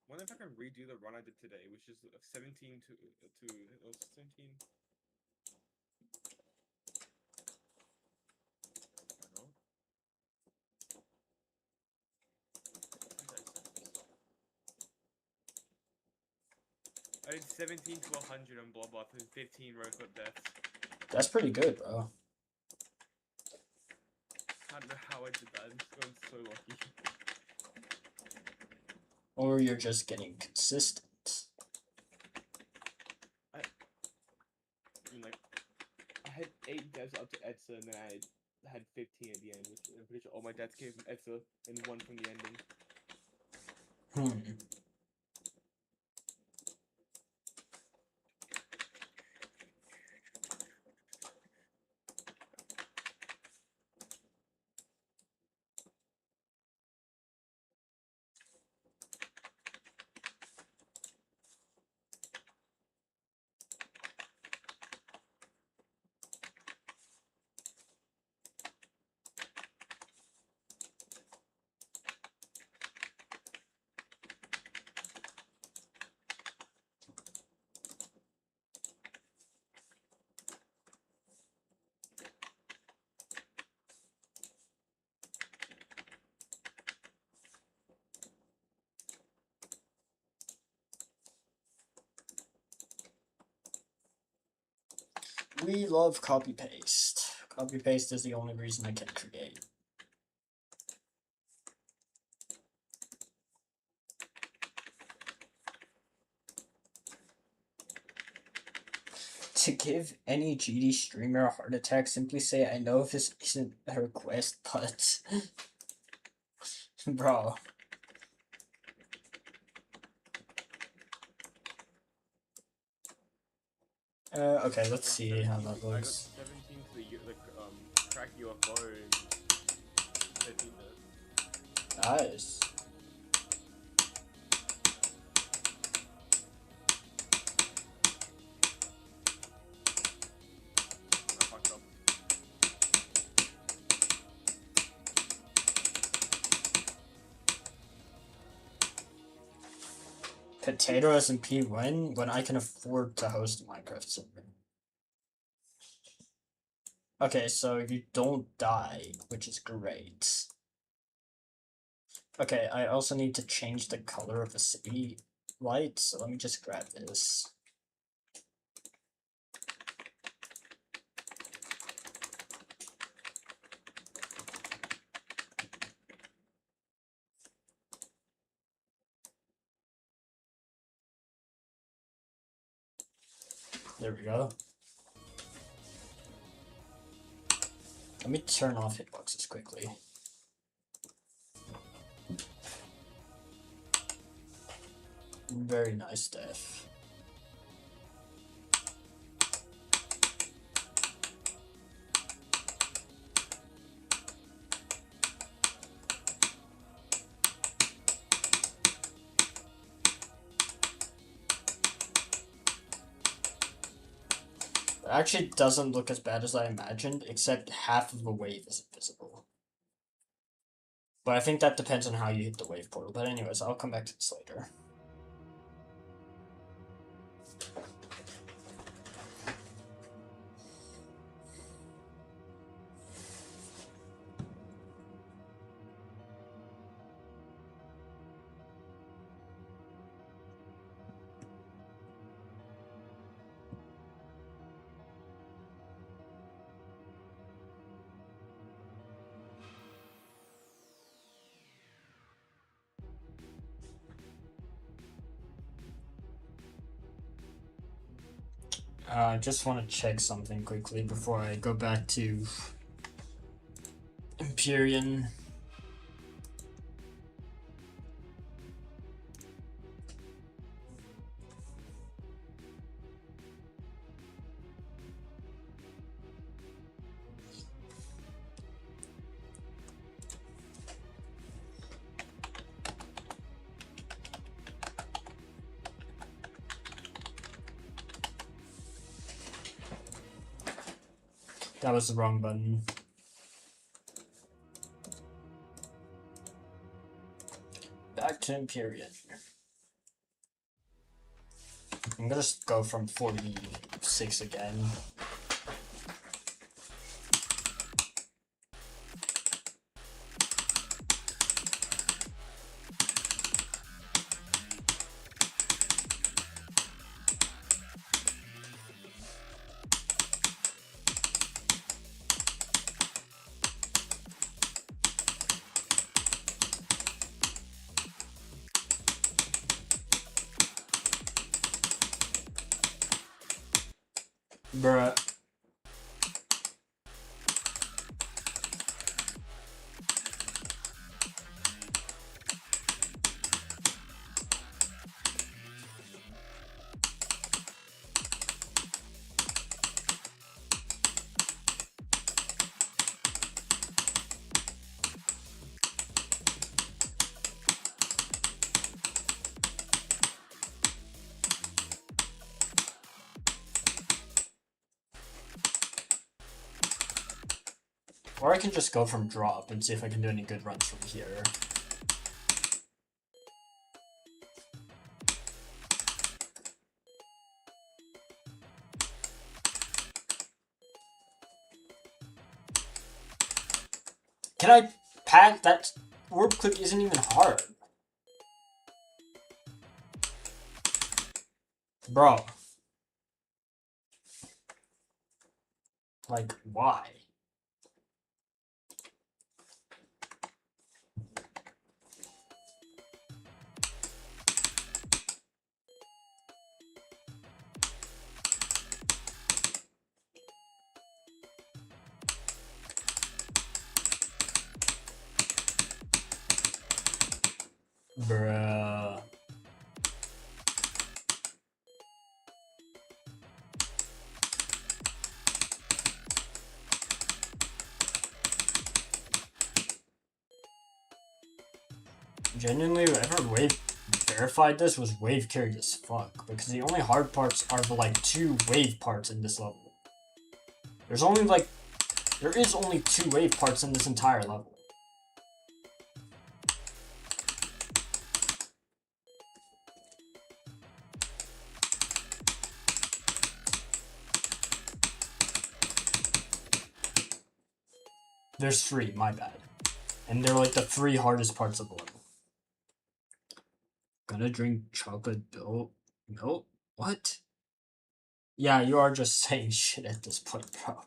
Wonder if I can redo the run I did today, which is 17 to it was 17. I did 17 to 100 on Bloodbath and 15 road clip deaths. That's pretty good, bro. I don't know how I did that. I'm so lucky. Or you're just getting consistent. I mean, like, I had 8 deaths up to Edsa, and then I had 15 at the end, which I'm pretty sure all my deaths came from Edsa, and 1 from the ending. We love copy paste. Copy paste is the only reason I can create. To give any GD streamer a heart attack, simply say, I know this isn't a request, but... Bro. Okay, let's see how that I got looks. 17 to the crack UFO and 13 deaths. Nice. I fucked up. Potato SMP when I can afford to host a Minecraft server. Okay, so you don't die, which is great. Okay, I also need to change the color of the city light, so let me just grab this. There we go. Let me turn off hitboxes quickly. Very nice, Def. It actually doesn't look as bad as I imagined, except half of the wave is invisible. But I think that depends on how you hit the wave portal. But anyways, I'll come back to this later. I just want to check something quickly before I go back to Empyrean. That was the wrong button. Back to Empyrean. I'm gonna go from 46 again. Bruh. Or I can just go from drop and see if I can do any good runs from here. Can I pack that? Orb clip isn't even hard. Bro. Like, why? Bruh. Genuinely, whoever wave verified this was wave carried as fuck, because the only hard parts are the like 2 wave parts in this level. There is only 2 wave parts in this entire level. There's 3, my bad. And they're like the 3 hardest parts of the level. Gonna drink chocolate milk? What? Yeah, you are just saying shit at this point, bro.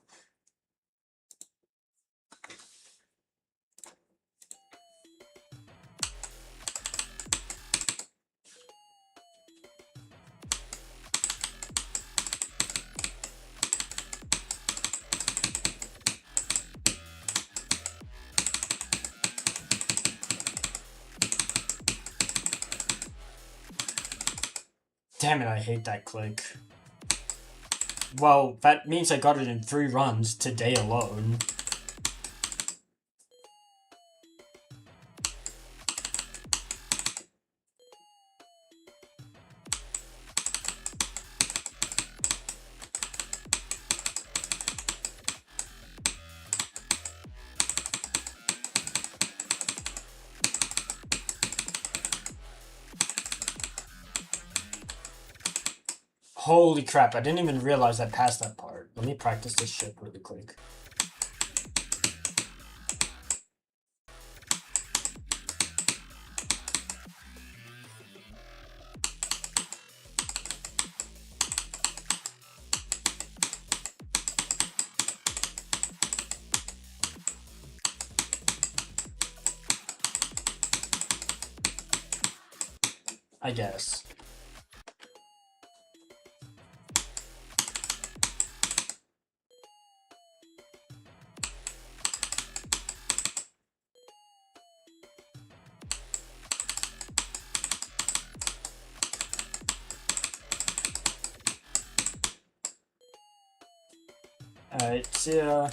Damn it, I hate that click. Well, that means I got it in 3 runs today alone. Holy crap, I didn't even realize I passed that part. Let me practice this shit really quick. I guess. Alright, see ya.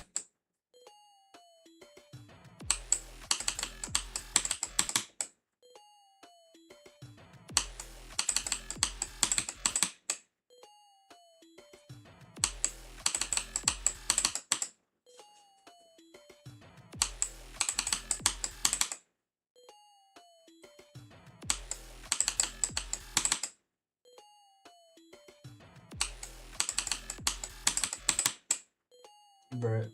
Bruh.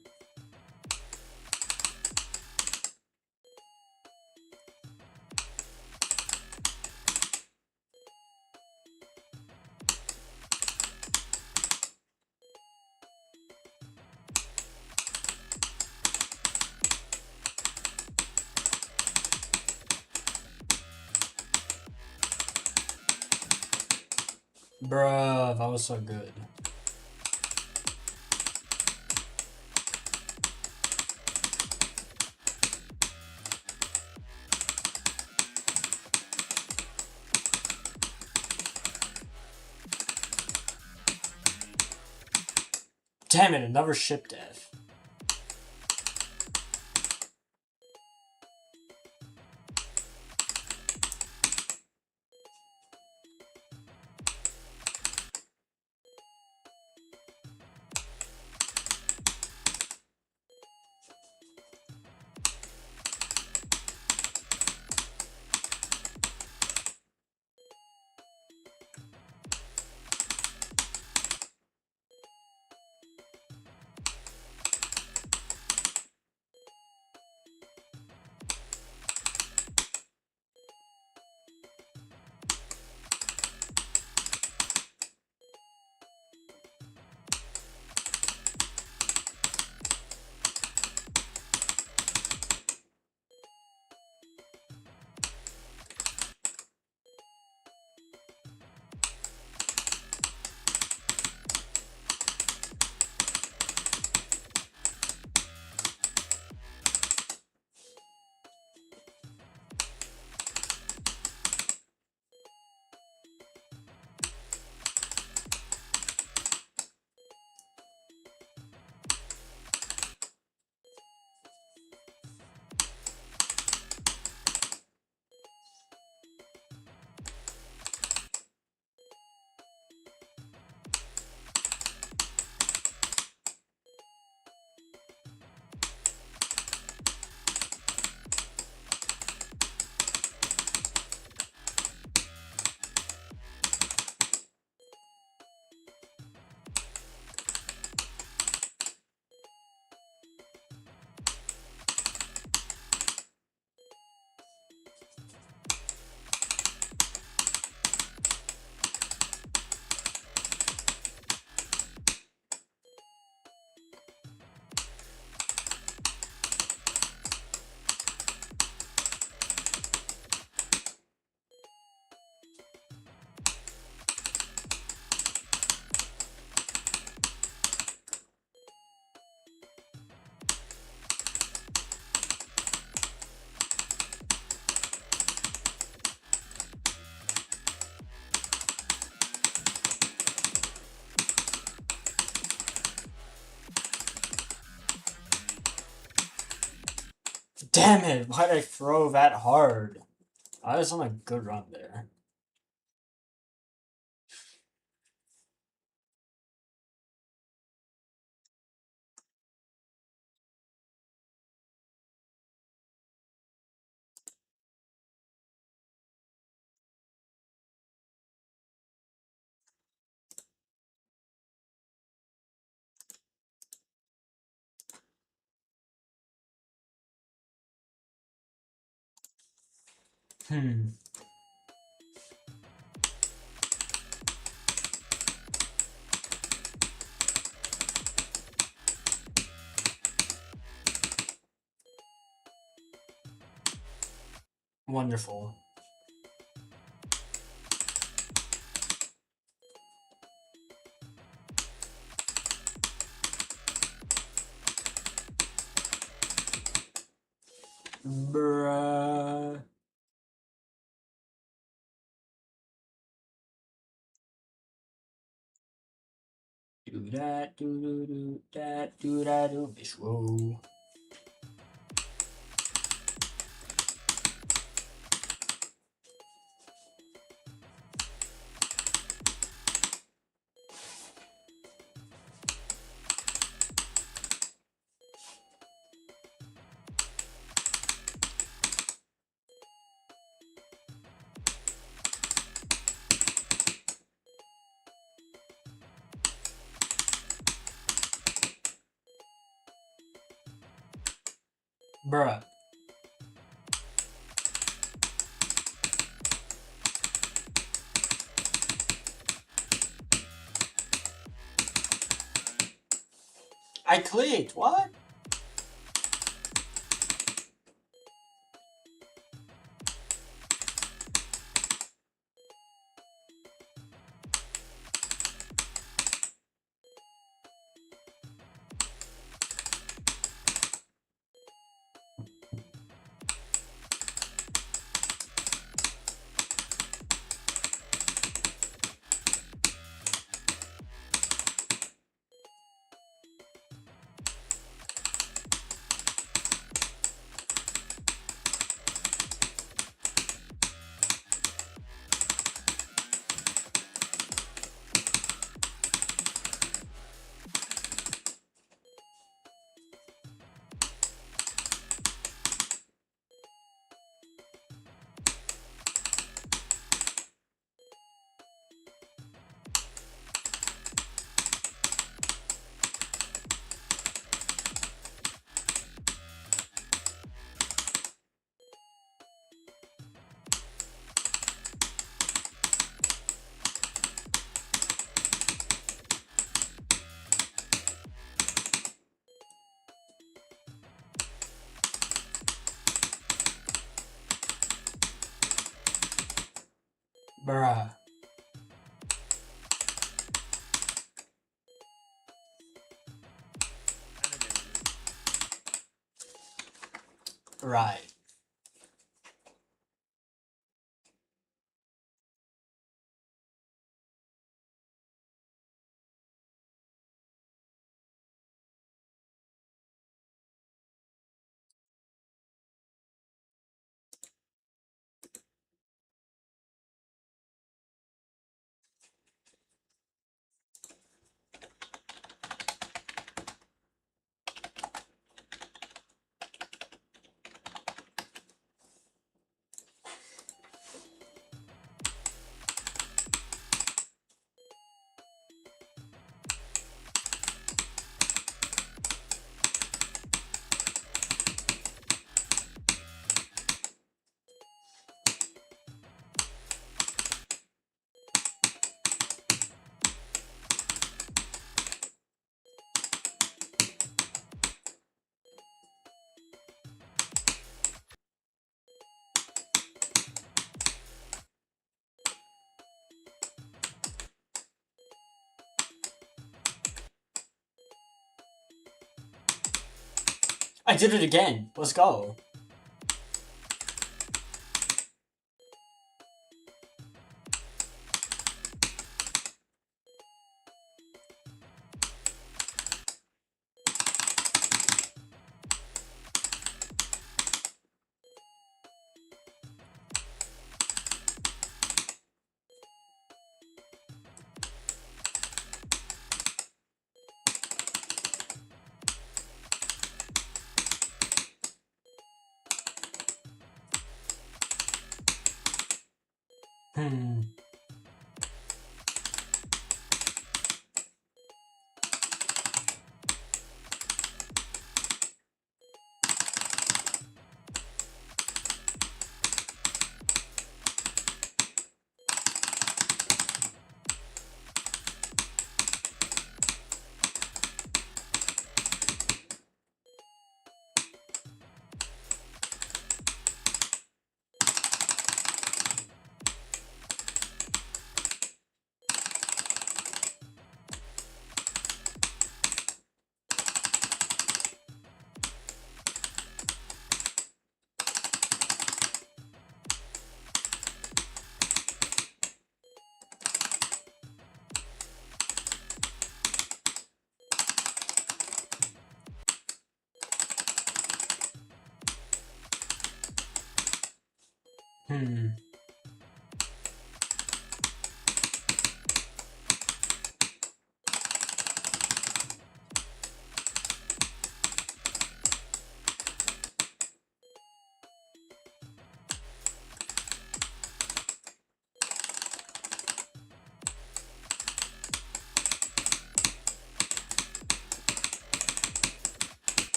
Bruh, that was so good. Damn it, another ship death. Damn it! Why'd I throw that hard? I was on a good run there. Hmm. Wonderful. Bruh. Do that, do that, do that, do this. Whoa. Bruh. I clicked. What? Bruh. Right. I did it again. Let's go. Hmm. Hmm.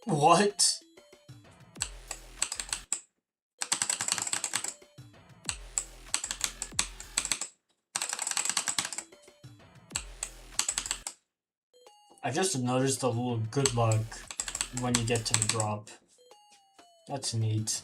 What? I just noticed a little good luck when you get to the drop. That's neat.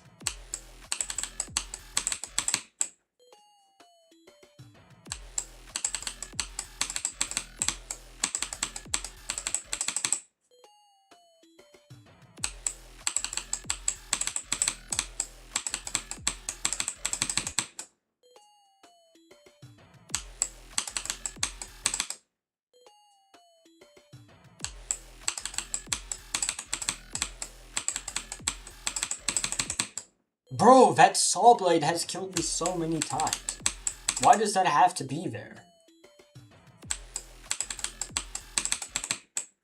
Bro, that saw blade has killed me so many times. Why does that have to be there?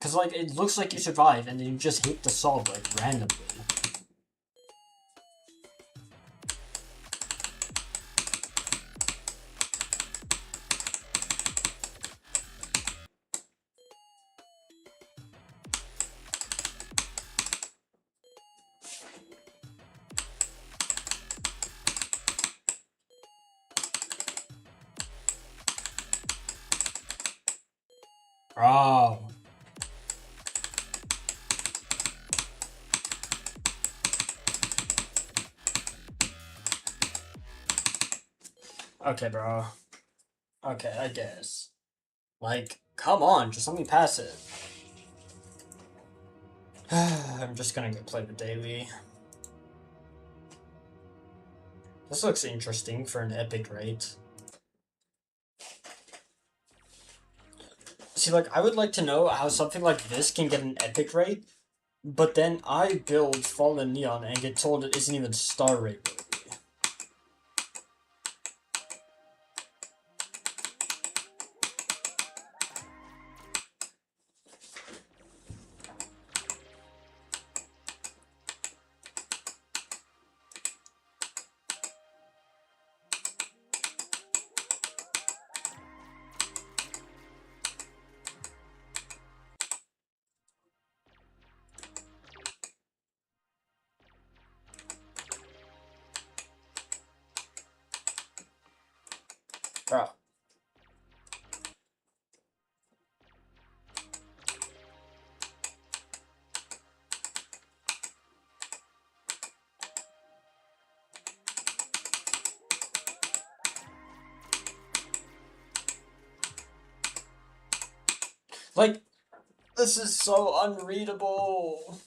Cause like, it looks like you survive and then you just hit the saw blade randomly. Bro. Okay, bro. Okay, I guess. Like, come on, just let me pass it. I'm just gonna go play the daily. This looks interesting for an epic rate. See, like, I would like to know how something like this can get an epic rate, but then I build Fallen Neon and get told it isn't even star rate worthy. Bro. Like, this is so unreadable.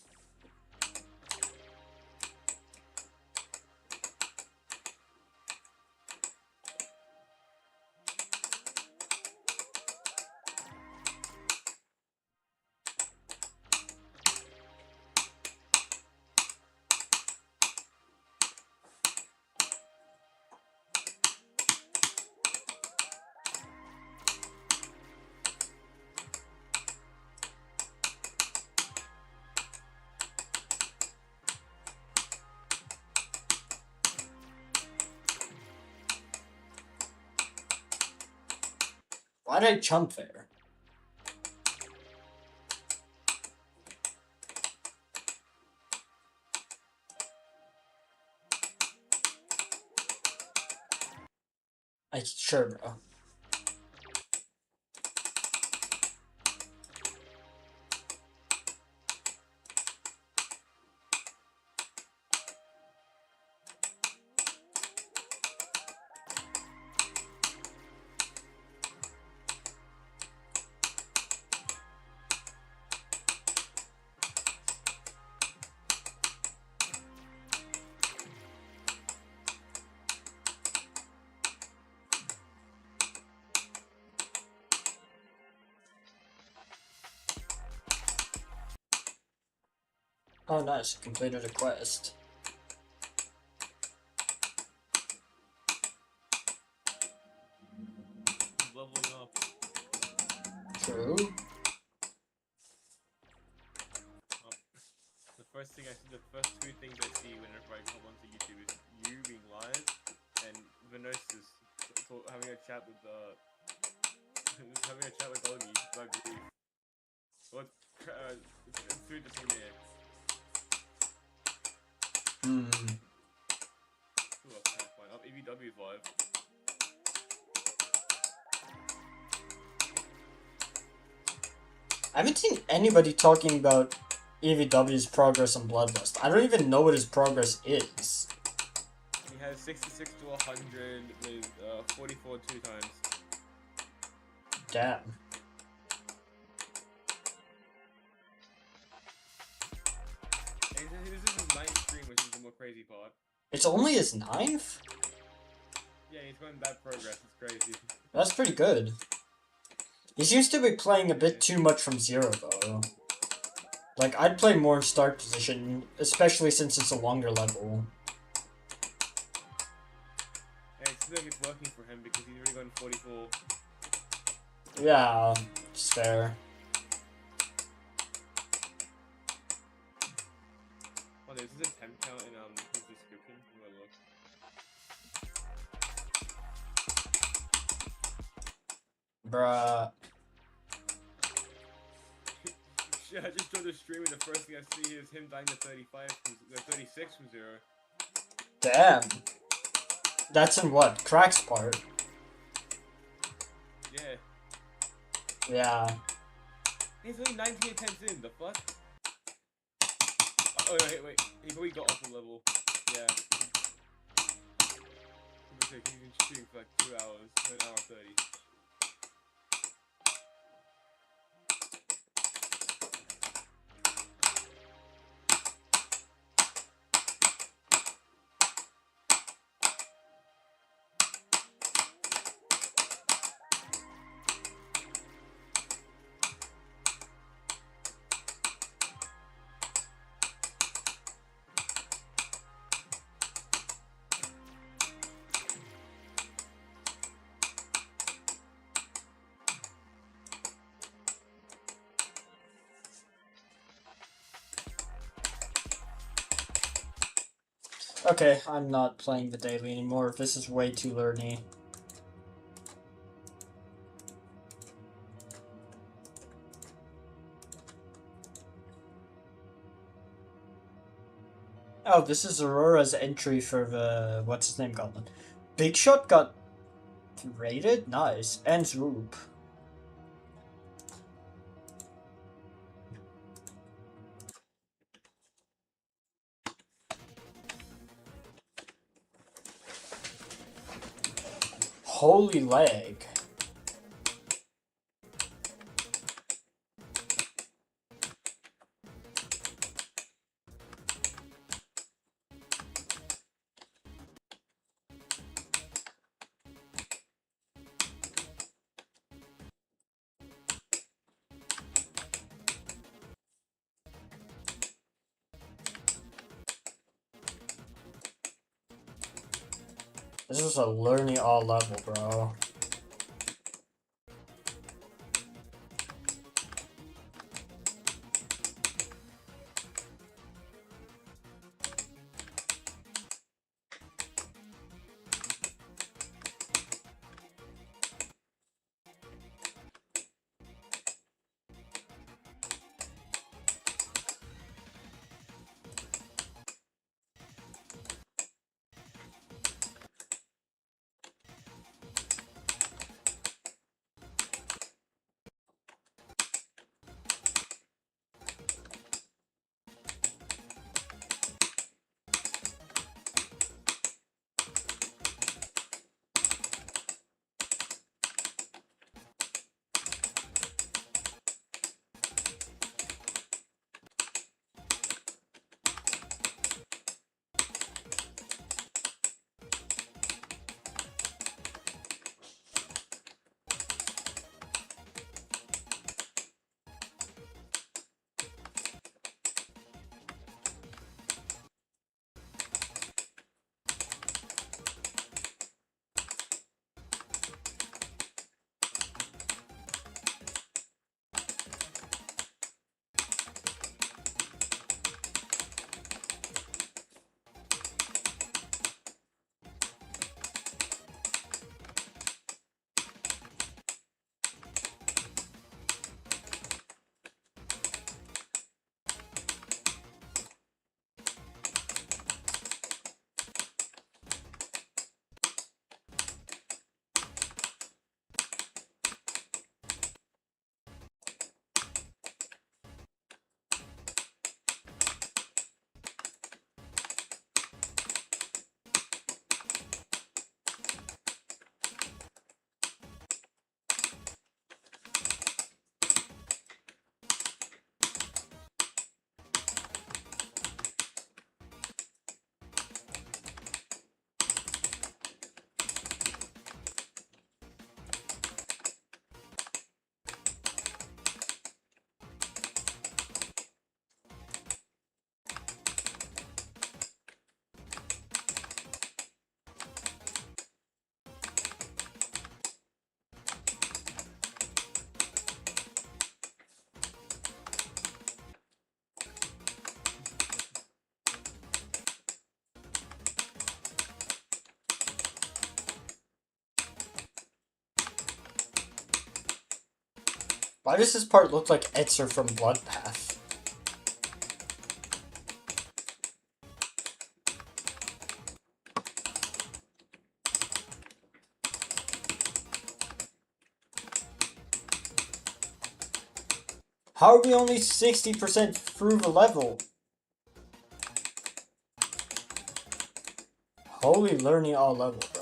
Why'd I jump there? Sure, bro. Oh, nice. Completed a quest. Leveling up. True. The first thing I see, the first two things I see whenever I come onto YouTube is you being live and Venosis having a chat with having a chat with Doggy, I believe. Well, it's through the premiere. Hmm. Who else can I find? Oh, EVW's live. I haven't seen anybody talking about EVW's progress on Bloodlust. I don't even know what his progress is. He has 66 to 100 with 44 two times. Damn. And this is his 9th stream, which is the more crazy part. It's only his 9th? Yeah, he's going that progress. It's crazy. That's pretty good. He seems to be playing a bit too much from zero, though. Like, I'd play more in start position, especially since it's a longer level. And it seems like it's working for him because he's already gone 44. Yeah, it's fair. Oh, there's a temp count in his description. I'm gonna look. Bruh. Shit, I just joined the stream and the first thing I see is him dying to 36 from 0. Damn. That's in what? Crack's part? Yeah. Yeah. He's only 19 attempts in, the fuck? Oh, no, wait. He probably got off the level. Yeah. He's been shooting for like 2 hours, an hour 30. Okay, I'm not playing the daily anymore. This is way too learny. Oh, this is Aurora's entry for the... what's his name gauntlet. Big Shot got rated? Nice. And Swoop. Holy leg. This is a learning all level, bro. Why does this part look like Etzer from Bloodpath? How are we only 60% through the level? Holy learning all level, bro.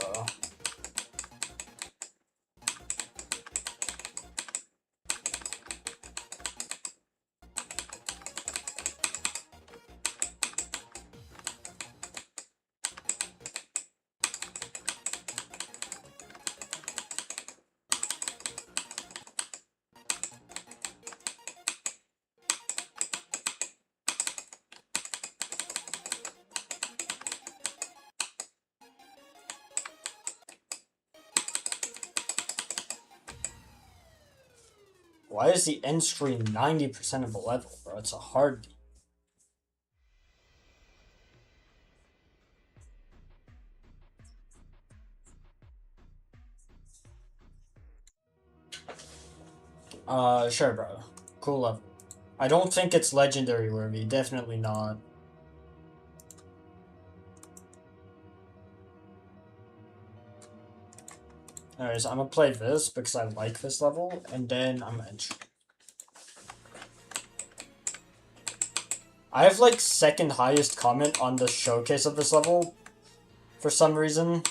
Why is the end screen 90% of the level, bro? It's a hard. Sure, bro. Cool level. I don't think it's legendary worthy. Definitely not. Anyways, I'm gonna play this because I like this level, and then I'm gonna. I have like second highest comment on the showcase of this level for some reason.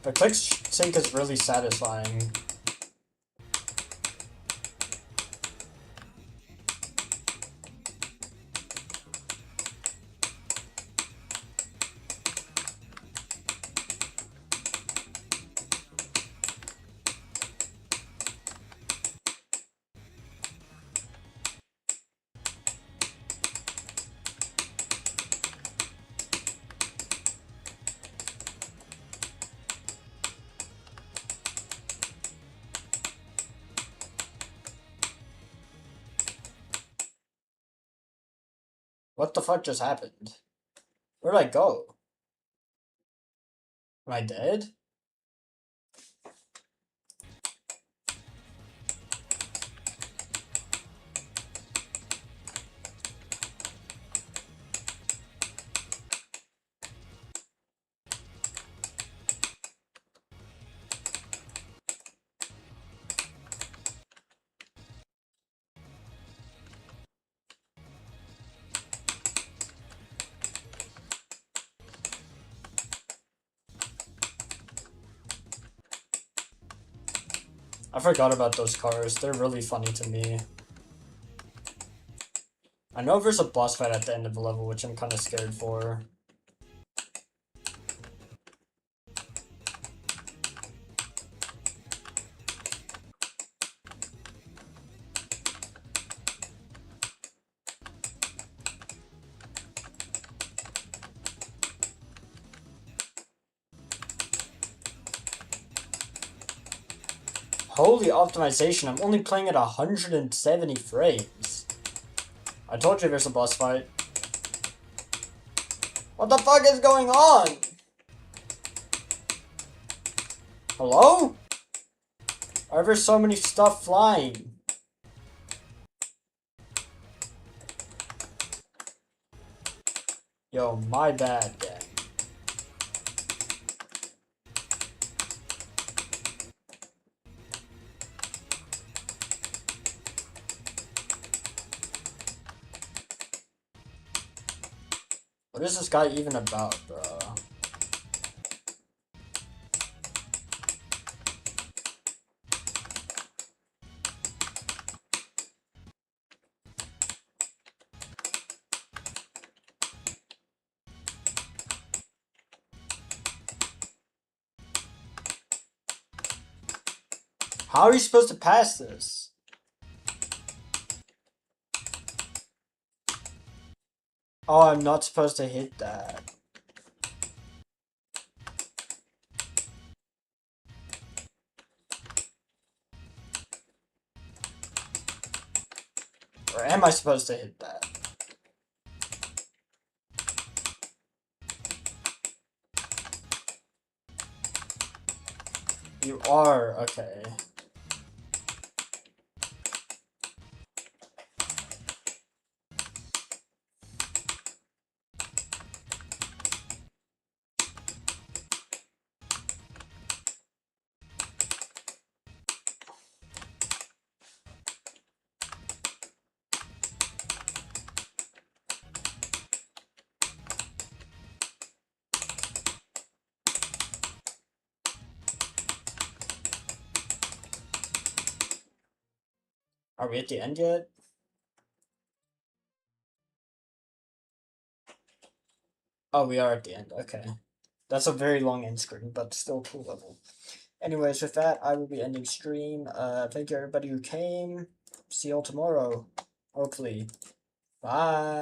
The click sync is really satisfying. What the fuck just happened? Where'd I go? Am I dead? I forgot about those cars. They're really funny to me. I know there's a boss fight at the end of the level, which I'm kind of scared for. Holy optimization, I'm only playing at 170 frames. I told you there's a boss fight. What the fuck is going on? Hello? Why are there so many stuff flying? Yo, my bad, gang. What is this guy even about, bro? How are you supposed to pass this? Oh, I'm not supposed to hit that. Or am I supposed to hit that? You are, okay. Are we at the end yet? Oh, we are at the end, okay. That's a very long end screen, but still a cool level. Anyways, with that, I will be ending stream. Thank you everybody who came. See y'all tomorrow. Hopefully. Bye.